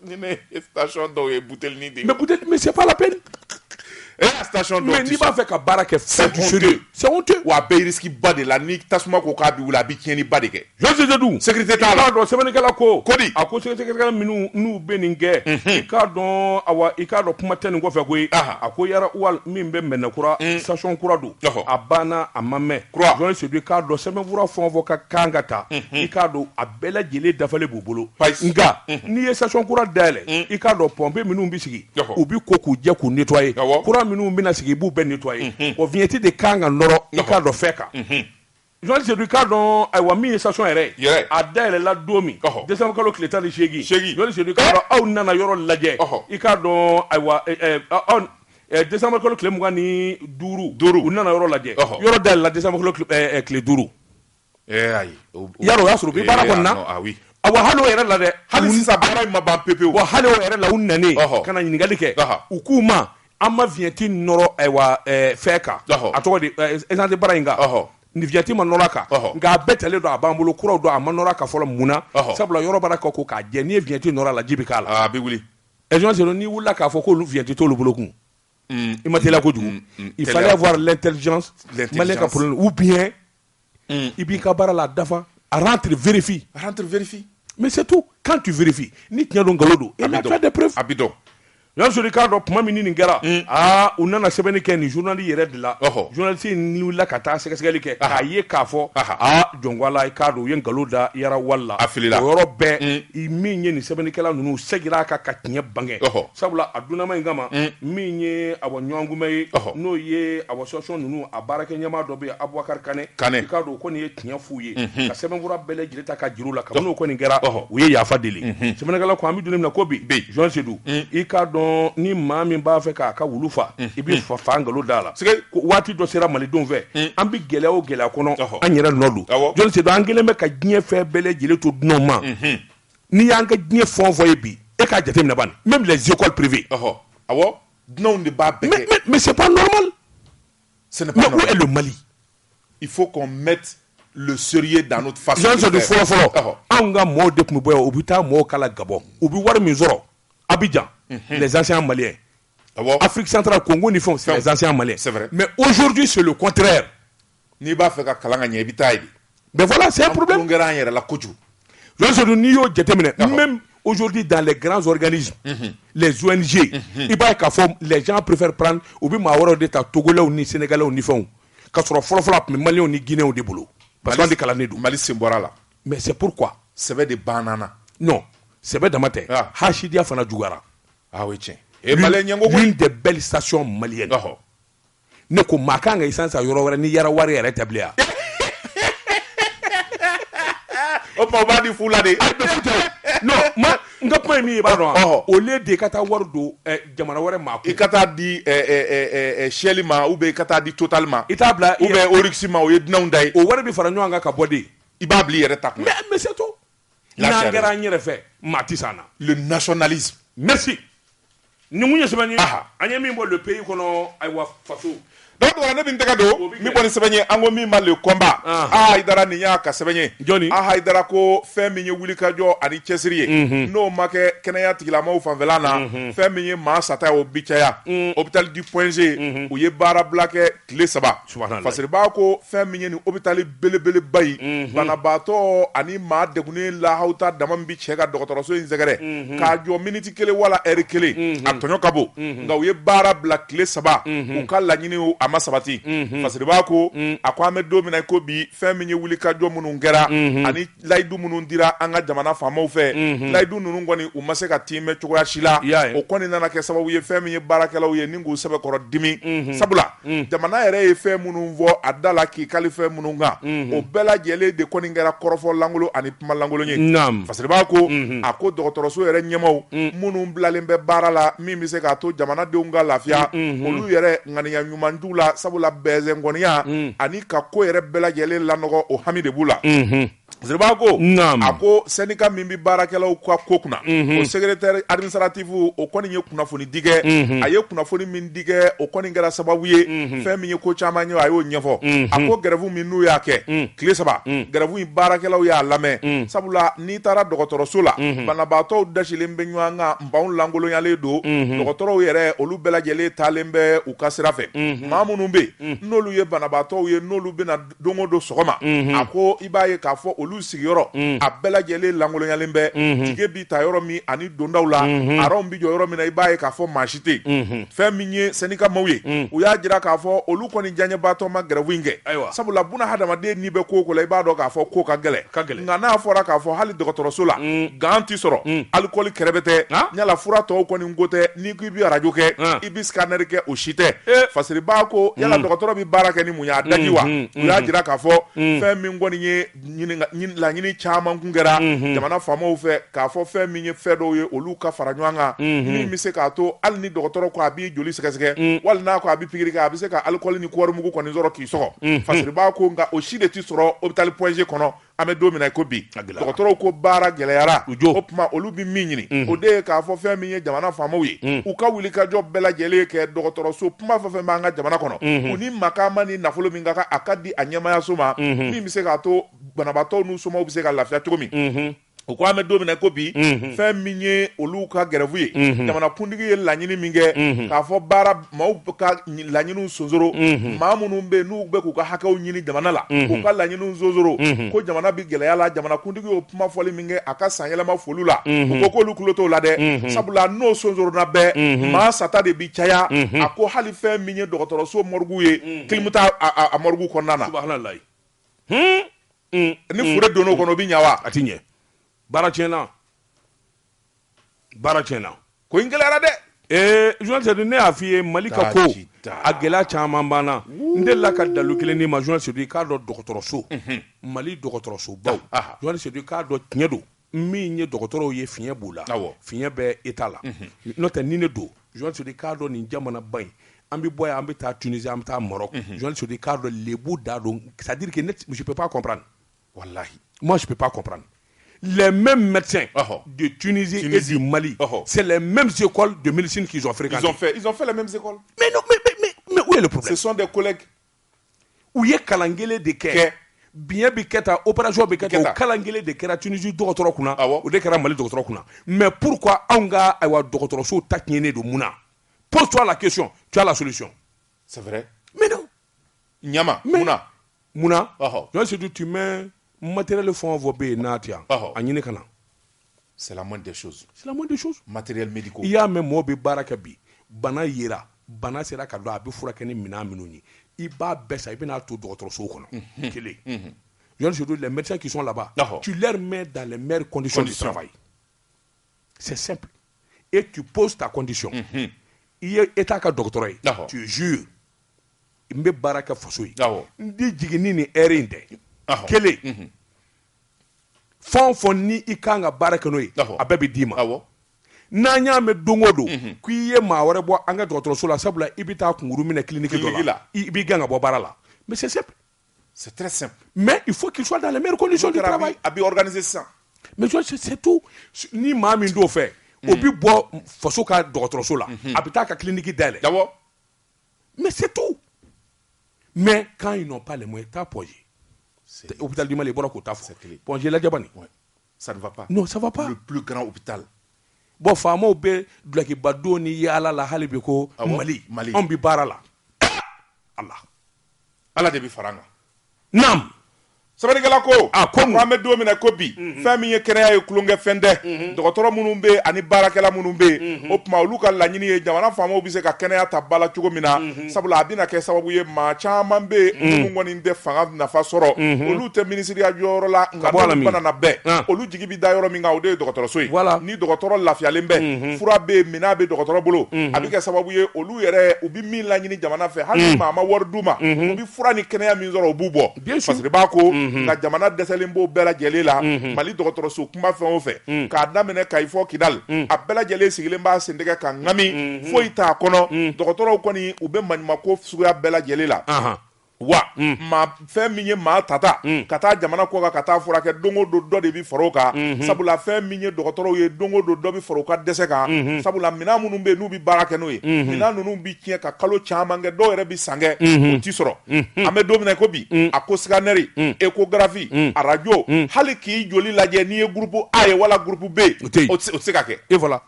Ni ne station dɔw ye bouteille de. Mais c'est pas la peine. Et la station dɔw. Mais n'i b'a fɛ ka baara kɛ fɛn du sérieux. C'est honteux. Wa a bɛɛ risque ba de la ni tasuma ko k'a bɛ wuli a bɛ tiɲɛni ba de kɛ. Jɔn c'est dun. Sécurité t'a la. I k'a dɔn sɛbɛnnikɛla ko. Kodi. A ko sɛbɛnnikɛla minnu n'u bɛ nin kɛ. I k'a dɔn awa i k'a dɔn kuma tɛ nin kɔfɛ koyi. A ko Yara Wal min bɛ Mɛnɛkura station kura don. A banna a ma mɛn. Jɔn c'est k'a dɔn sɛbɛnfura fɛn o fɛn ka kan ka ta. I k'a dɔn a bɛɛ lajɛlen dafalen b'u bolo. Nka n'i ye station kura dayɛlɛ i k'a dɔn pompe minnu bɛ sigi u bɛ ko k'u jɛ k'u nettoyer. Kura minnu bɛna sigi i b'u bɛɛ nettoyer. O vignette de kan ka nɔrɔ i k'a dɔn fɛn kan. Jɔn c'est k'a dɔn ayiwa min ye station yɛrɛ a dayɛlɛla don min décembre kalo tile 18 jɔn c'est k'a dɔn aw nana yɔrɔ lajɛ i k'a dɔn ayiwa décembre kalo tile 25 u nana yɔrɔ lajɛ yɔrɔ dayɛlɛla décembre kalo tile 5. Ayi. Yarɔ o y'a sɔrɔ u bɛ baara kɔnɔ na. Awa hali o yɛrɛ la dɛ. Hali sisan baara in ma ban pepewu. Wa hali o yɛrɛ la u nanen ka na ɲininkali kɛ u k'u ma an ma vignette nɔrɔ ayiwa fɛn kan a tɔgɔ de essence baara in kan. Ni vignette ma nɔrɔ a kan nka a bɛɛ talen don a b'an bolo kuraw don a ma nɔrɔ a kan fɔlɔ mun na sabula yɔrɔ baara kɛ ko k'a jɛ n'i ye vignette nɔrɔ a la ji bɛ k'a la. A bɛ wuli. Jɔn c'est n'i wulila k'a fɔ k'olu vignette t'olu bolo kun. Il fallait avoir l'intelligence ou bien il b'i ka baara la dafa rentre vérifie. Mais c'est tout. Quand tu vérifies, ni tiɲɛ don nkalon don, il a fait des preuves. N'a sɔrɔ i k'a dɔn tuma min ni nin kɛra u nana sɛbɛnni kɛ nin journal yɛrɛ de la journaliste in wulila ka taa sɛgɛsɛgɛli kɛ k'a ye k'a fɔ jɔnkwala i k'a dɔn u ye nkalon da yara wali la o yɔrɔ bɛɛ min ye nin sɛbɛnnikɛla ninnu segira a kan ka tiɲɛ bange sabula a dunnama in kama min ye awɔ ɲɔgɔnkunbɛ ye n'o ye awɔ association ninnu a baarakɛ ɲɛmaa dɔ bɛ yen Abubakar Kane i k'a dɔn o kɔni ye tiɲɛ f'u ye ka sɛbɛnfura bɛɛ lajɛlen ta ka jira u la kabini o kɔni kɛra u ye yafa deli sɛbɛnnikɛla ko an bɛ don min na ko bi Jean Seydou i k'a dɔn ni maa min b'a fɛ k'a ka wulu fa i bɛ fa nkalon da la waati dɔ sera malidenw fɛ an bɛ gɛlɛya o gɛlɛya kɔnɔ an yɛrɛ nɔ don John Seydou an kɛlen bɛ ka diɲɛ fɛn bɛɛ lajɛlen to dunanw ma n'i y'an ka diɲɛ fɛn o fɛn ye bi e k'a jateminɛ bani même les écoles privées dunanw de b'a bɛɛ kɛ mais c'est pas normal mais où est le Mali? Il faut qu'on mette le sérieux dans notre façon de faire. Fɔlɔ anw ka mɔɔw de tun bɛ bɔ yan u bɛ taa mɔɔw kala Gabon u bɛ wari min sɔrɔ Abidjan les anciens Maliens Afrique centrale Congo ni fɛnw c'est les anciens Maliens mais aujourd'hui c'est le contraire n'i b'a fɛ ka kalan ka ɲɛ i bɛ taa ye de mais voilà c'est un problème an kɛra an yɛrɛ la kojugu aujourd'hui n'i y'o jateminɛ même aujourd'hui dans les grands organismes les ONG i b'a ye k'a fɔ les gens préfèrent prendre u bɛ maa wɛrɛw de ta Togolais ni Sénégalais ni fɛnw k'a sɔrɔ fɔlɔfɔlɔ a tun bɛ Maliens ni Guinéens de bolo parce que an de kalannen don Mali sen bɔra la mais c'est pourquoi sɛbɛ de banna non sɛbɛ dama tɛ hasidiya fana juguyara o ye tiɲɛ l'une des belles stations maliennes ne ko maa kan ka essence san yɔrɔ wɛrɛ ni yara wari yɛrɛ tɛ bilen o tuma o b'a di fu la de non n ka kuma ye min ye i b'a dɔn au lieu de ka taa wari don jamana wɛrɛ maa kun i ka taa di Shell ma ou bien i ka taa di Total ma i t'a bila ou bien Oryx ma o ye dunanw da ye o wari bɛ fara ɲɔgɔn kan ka bɔ de i b'a bila i yɛrɛ ta kun mais c'est tout n'an kɛra an yɛrɛ fɛ maa ti s'an na le nationalisme merci ni mun ye sɛbɛn ye an ye min bɔ le pays kɔnɔ ayiwa faso donc ne bɛ n tɛgɛ don min bɔ ni sɛbɛn ye an ko min ma le combat Hayidara nin y'a ka sɛbɛn ye jɔnni Hayidara ko fɛn min ye wulikajɔ ani cɛsiri ye n'o ma kɛ kɛnɛya tigilamɔgɔw fanfɛla na fɛn min ye maa sata ye o bi caya hôpital du Point G u ye baara bila kɛ tile 3 Fasiriba ko fɛn min ye nin hôpital belebeleba ye banabaatɔ ani maa degunnen lahawta dama min bi cɛ ka dɔgɔtɔrɔso in sɛgɛrɛ k'a jɔ miniti 1 wala heure 1 a tɔɲɔ ka bon nka u ye baara bila tile 3 u ka laɲini a ma sabati Fasiriba ko a ko an bɛ don min na ko bi fɛn min ye wulikajɔ minnu kɛra ani layidu minnu dira an ka jamana faamaw fɛ layidu ninnu kɔni u ma se ka timɛ cogoya si la o kɔni nana kɛ sababu ye fɛn min ye baarakɛlaw ye ni k'u sɛbɛkɔrɔ dimi sabula jamana yɛrɛ ye fɛn minnu fɔ a da la k'i kali fɛn minnu kan o bɛɛ lajɛlen de kɔni kɛra kɔrɔfɔ lankolon ani kuma lankolon ye Fasiriba ko a ko dɔgɔtɔrɔso yɛrɛ ɲɛmaw minnu bilalen bɛ baara la min bɛ se k'a to jamanadenw ka lafiya olu yɛrɛ ŋaniya ɲuman t'u la sabula bɛɛzɛnkɔniya ani ka ko yɛrɛ bɛɛ lajɛlen lanɔgɔ o hami de b'u la Fasiriba ko a ko syndicat min bɛ baarakɛlaw ka ko kunna o secrétaire administratif o kɔni ye kunnafoni di kɛ a ye kunnafoni min di kɛ o kɔni kɛra sababu ye fɛn min ye ko caman ye a y'o ɲɛfɔ a ko grève min n'u y'a kɛ tile 3 grève in baarakɛlaw y'a lamɛn sabula n'i taara dɔgɔtɔrɔso la banabaatɔw dasilen bɛ ɲɔgɔn kan npanw lankolonyalen don dɔgɔtɔrɔw yɛrɛ olu bɛɛ lajɛlen taalen bɛ u ka sira fɛ maa minnu bɛ yen n'olu ye banabaatɔw ye n'olu bɛna don o don sɔgɔma a ko i b'a ye k'a fɔ olu sigiyɔrɔ a bɛɛ lajɛlen lankolonyalen bɛ tige bi ta yɔrɔ min ani dondaw la araw bi jɔ yɔrɔ min na i b'a ye k'a fɔ maa si tɛ yen fɛn min ye syndicat maaw ye u y'a jira k'a fɔ olu kɔni diyaɲɛbaatɔ ma grève in kɛ sabula buna hadamaden n'i bɛ ko o ko la i b'a dɔn k'a fɔ ko ka gɛlɛn nka n'a fɔra k'a fɔ hali dɔgɔtɔrɔso la gan tɛ sɔrɔ alikɔli kɛrɛfɛ tɛ yala fura tɔw kɔni ko tɛ n'i ko i bɛ arajo kɛ i bɛ scanner kɛ o si tɛ Fasiriba ko yala dɔgɔtɔrɔ bɛ baara kɛ ni mun ye a daji wa u y'a jira k'a fɔ fɛn min kɔni ye laɲini caman kun kɛra jamana faamaw fɛ k'a fɔ fɛn min ye fɛn dɔw ye olu ka fara ɲɔgɔn kan min bɛ se k'a to hali ni dɔgɔtɔrɔ ko a b'i joli sɛgɛsɛgɛ wali n'a ko a bɛ pikiri kɛ a bɛ se ka alikɔli ni kɔɔrimugu kɔni sɔrɔ k'i sɔgɔ Fasiriba ko nka o si de tɛ sɔrɔ hôpital Point G kɔnɔ an bɛ don min na ko bi dɔgɔtɔrɔw ko baara gɛlɛyara o tuma olu bɛ min ɲini o de ye k'a fɔ fɛn min ye jamana faamaw ye u ka wulikajɔ bɛɛ lajɛlen kɛ dɔgɔtɔrɔso kuma fɛn fɛn b'an ka jamana kɔnɔ u ni makaama ni nafolo min ka a ka di a ɲɛmaayaso ma min bɛ se k'a to banabaatɔw n'u somɔgɔw bɛ se ka lafiya cogo min o ko an bɛ don min na ko bi fɛn min ye olu ka gɛrɛfu ye jamanakuntigi ye laɲini min kɛ k'a fɔ baara maaw ka laɲiniw sonsoro maa minnu bɛ n'u bɛ k'u ka hakɛw ɲini jamana la k'u ka laɲiniw sonsoro ko jamana bi gɛlɛya la jamanakuntigi y'o kuma fɔli min kɛ a ka san yɛlɛma foliw la u ko k'olu tulo t'o la dɛ sabula n'o sonsorona bɛɛ maa sata de bi caya a ko hali fɛn min ye dɔgɔtɔrɔso morgue ye kilimu t'a a morgue kɔnɔna na subhanalahi ni fure donn'o kɔnɔ o bi ɲa wa a ti ɲɛ baara tiɲɛna ko in gɛlɛyara dɛ journaliste ne y'a f'i ye Mali ka ko a gɛlɛya caman banna n delila ka dalu kelen di ma journaliste i k'a dɔn dɔgɔtɔrɔso Mali dɔgɔtɔrɔsobaw journaliste i k'a dɔn tiɲɛ don min ye dɔgɔtɔrɔw ye fiɲɛ b'u la fiɲɛ bɛ état la n'o tɛ ni ne don journaliste i k'a dɔn nin jamanaba in an bɛ bɔ yan an bɛ taa Tunisie an bɛ taa Maroc journaliste i k'a dɔn lebu da don c'est-à-dire que je peux pas comprendre wallahi moi je peux pas comprendre. Les mêmes médecins de Tunisie et du Mali, c'est les mêmes écoles de médecine qu'ils ont fréquentées. Ils ont fait les mêmes écoles. Mais où est le problème? Ce sont des collègues. Où est Kalangele de Ké? Bien Biketa, opération Biketa, Kalangele de Kera Tunisie Dogotoro Kuna, ou de Kera Mali Dogotoro Kuna. Mais pourquoi Anga Awa Dogotoro So Taknyene de Mouna? Pose-toi la question, tu as la solution. C'est vrai. Mais non. Nyama, Mouna. Tu mets matériel fond vobé natia anyine kana c'est la moindre des choses matériel médicaux il y a même mobi baraka bi bana yira bana sera ka do abi furake ni mina minuni i ba besa i bina to docteur kono kele je dis les médecins qui sont là-bas tu leur mets dans les meilleures conditions de travail c'est simple et tu poses ta condition il y a état ka docteur tu jures imbe baraka fosoyi ndi jigini ni erinde kele fɔn ni i kan ka baara kɛ n'o ye a bɛɛ bɛ d'i ma n'an y'a mɛn don o don k'i ye maa wɛrɛ bɔ an ka dɔgɔtɔrɔso la sabula i bɛ taa kunkuru minɛ clinique dɔ la i b'i gɛn ka bɔ baara la mais c'est simple c'est très simple mais il faut qu'il soit dans les meilleures conditions de travail a bɛ organiser sisan mais c'est tout ni maa min t'o fɛ o bɛ bɔ faso ka dɔgɔtɔrɔso la a bɛ taa ka clinique dayɛlɛ mais c'est tout mais quand ils n'ont pas les moyens t'as posé hôpital du Mali bora ko tafo bon j'ai la jabani ça ne va pas non ça va pas le plus grand hôpital bon famo be dulaki badoni yala la halibe ko Mali on bi barala Allah de bi faranga nam sabanikɛla ko ko an bɛ don min na ko bi fɛn min ye kɛnɛya ye tulonkɛ fɛn tɛ dɔgɔtɔrɔ minnu bɛ ani baarakɛla minnu bɛ o tuma olu ka laɲini ye jamana faamaw bɛ se ka kɛnɛya ta ba la cogo min na sabula a bɛna kɛ sababu ye maa caman bɛ minnu kɔni tɛ fanga nafa sɔrɔ olu tɛ minisiriya jɔyɔrɔ la nka dɔw banana bɛɛ olu jigi bɛ da yɔrɔ min kan o de ye dɔgɔtɔrɔso ye ni dɔgɔtɔrɔ lafiyalen bɛ fura bɛ yen minɛn bɛ dɔgɔtɔrɔ bolo a bɛ kɛ sababu ye olu yɛrɛ u bɛ min laɲini jamana fɛ hali maa ma wari d'u ma u bɛ fura ni kɛnɛya min sɔrɔ u b'u bɔ parce que b'a ko nka jamana dɛsɛlen b'o bɛɛ lajɛlen la Mali dɔgɔtɔrɔso kuma fɛn o fɛn k'a daminɛ Kayi fɔ Kidali a bɛɛ lajɛlen sigilen b'a sen tɛgɛ ka ŋami foyi t'a kɔnɔ dɔgɔtɔrɔw kɔni u bɛ maɲumako suguya bɛɛ lajɛlen la wa fɛn min ye maa tata ka taa jamana kɔ kan ka taa furakɛ don o don dɔ de bɛ fara o kan sabula fɛn min ye dɔgɔtɔrɔw ye don o don dɔ bɛ fara o ka dɛsɛ kan sabula minɛn minnu bɛ yen n'u bɛ baara kɛ n'o ye minɛn ninnu bɛ tiɲɛ ka kalo caman kɛ dɔw yɛrɛ bɛ san kɛ o ti sɔrɔ an bɛ don min na ko bi a ko scanner échographie arajo hali k'i joli lajɛ n'i ye groupe A ye wala groupe B o tɛ se ka kɛ et voilà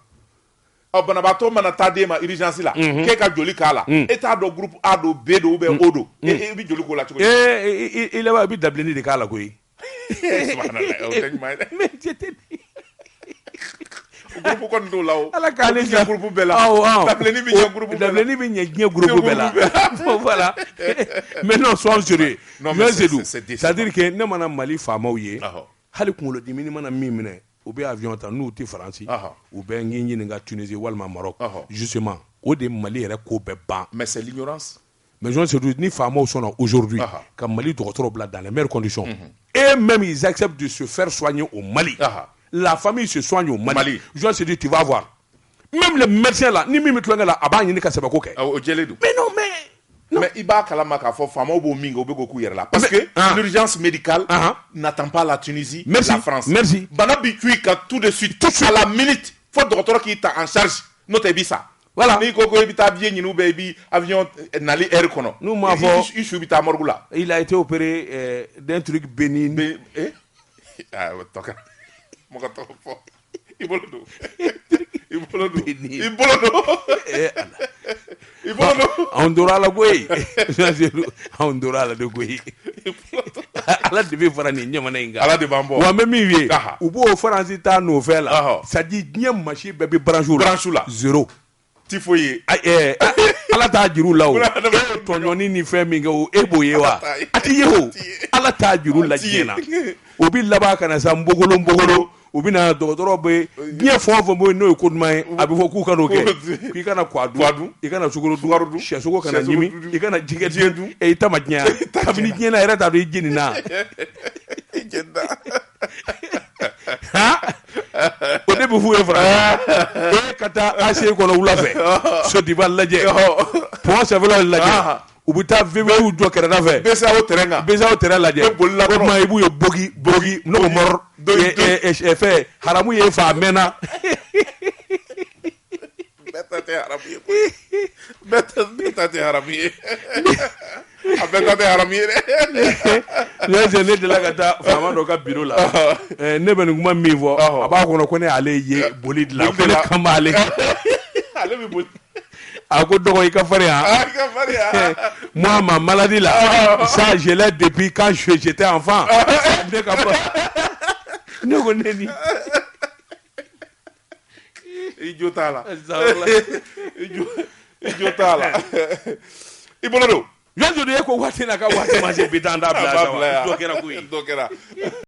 banabaatɔ mana taa d'e ma urgence la k'e ka joli k'a la e t'a dɔn groupe A don B don ou bien O don e bɛ joli k'o la cogo di i laban i bɛ dabileni de k'a la koyi mais j'étais groupe kɔni t'o la o ala k'ale ɲɛ groupe bɛɛ la dabileni bɛ ɲɛ groupe bɛɛ la dabileni bɛ ɲɛ diɲɛ groupe bɛɛ la voilà mais non sois sérieux c'est-à-dire que ne mana Mali faamaw ye hali kunkolodimi ni mana min minɛ u bɛ avion ta n'u tɛ Faransi u bɛ n ɲininka Tunisie walima Maroc justement o de Mali yɛrɛ ko bɛɛ ban mais c'est l'ignorance mais ni faamaw sɔnna aujourd'hui ka Mali dɔgɔtɔrɔw bila dans les meilleures conditions et même ils acceptent de se faire soigner au Mali la famille se soigne au Mali je se dis tu vas voir même les médecins là ni min bɛ tulonkɛ la a b'a ɲini ka sɛbɛko kɛ o jɛlen don mais non mais i b'a kalama k'a fɔ faamaw b'o min kɛ u bɛ k'o k'u yɛrɛ la parce que l'urgence médicale n'attend pas la Tunisie la France bana bɛ cu i kan tout de suite à la minute fo dɔgɔtɔrɔ k'i ta en charge n'o tɛ i b'i sa voilà n'i ko i bɛ taa billet ɲini ou bien i bɛ avion nali air kɔnɔ n'u m'a fɔ i su bɛ taa morgue la il a été opéré d'un truc bénin mɔgɔ tɔgɔ fɔ i bolo don i bolo don i bolo don i bolo don anw tora ala koyi anw tora ala de koyi ala de bɛ fara nin ɲamana in kan ala de b'an bɔ wa n bɛ min ye u b'o faransi ta nɔfɛ la c'est à dire diɲɛ machine bɛɛ bɛ branche la zéro ti foyi ye ala t'a juru la o tɔɲɔni ni fɛn min kɛ o e b'o ye wa a t'i ye o ala t'a juru la diɲɛ na o bɛ laban ka na sa nbogolo u bɛ na dɔgɔtɔrɔ bɛ diɲɛ fɛn o fɛn bɛ n'o ye ko duman ye a bɛ fɔ k'u ka n'o kɛ k'i kana kwa dun i kana sukaro dun sɛsogo kana ɲimi i kana jɛgɛ dun i ta ma diɲɛ kabini diɲɛ na yɛrɛ t'a dɔn i jeni na o de bɛ f'u ye fara e ka taa ase kɔnɔ wula fɛ sodiba lajɛ pɔn sɛfɛlaw lajɛ u bɛ taa VW jɔ kɛrɛda fɛ BCAO terrain lajɛ o tuma i b'u ye bogi n'o mɔrɔ fɛ haramu ye fa mɛnna bɛɛ ta tɛ haramu ye a bɛɛ ta tɛ haramu ye dɛ ne delila ka taa faama dɔ ka bureau la ne bɛ nin kuma min fɔ a b'a kɔnɔ ko ne ale ye boli dilan ko ne kan b'ale ale bɛ boli a ko dɔgɔ i ka farin yan moi ma maladie là ça je l'ai depuis quand j'étais enfant ne ka fɔ ne ko ne ni i jo t'a la i jo t'a la i bolo don yanzu de e ko waati na ka waati ma se bi tan da bila sa dɔ kɛra koyi dɔ kɛra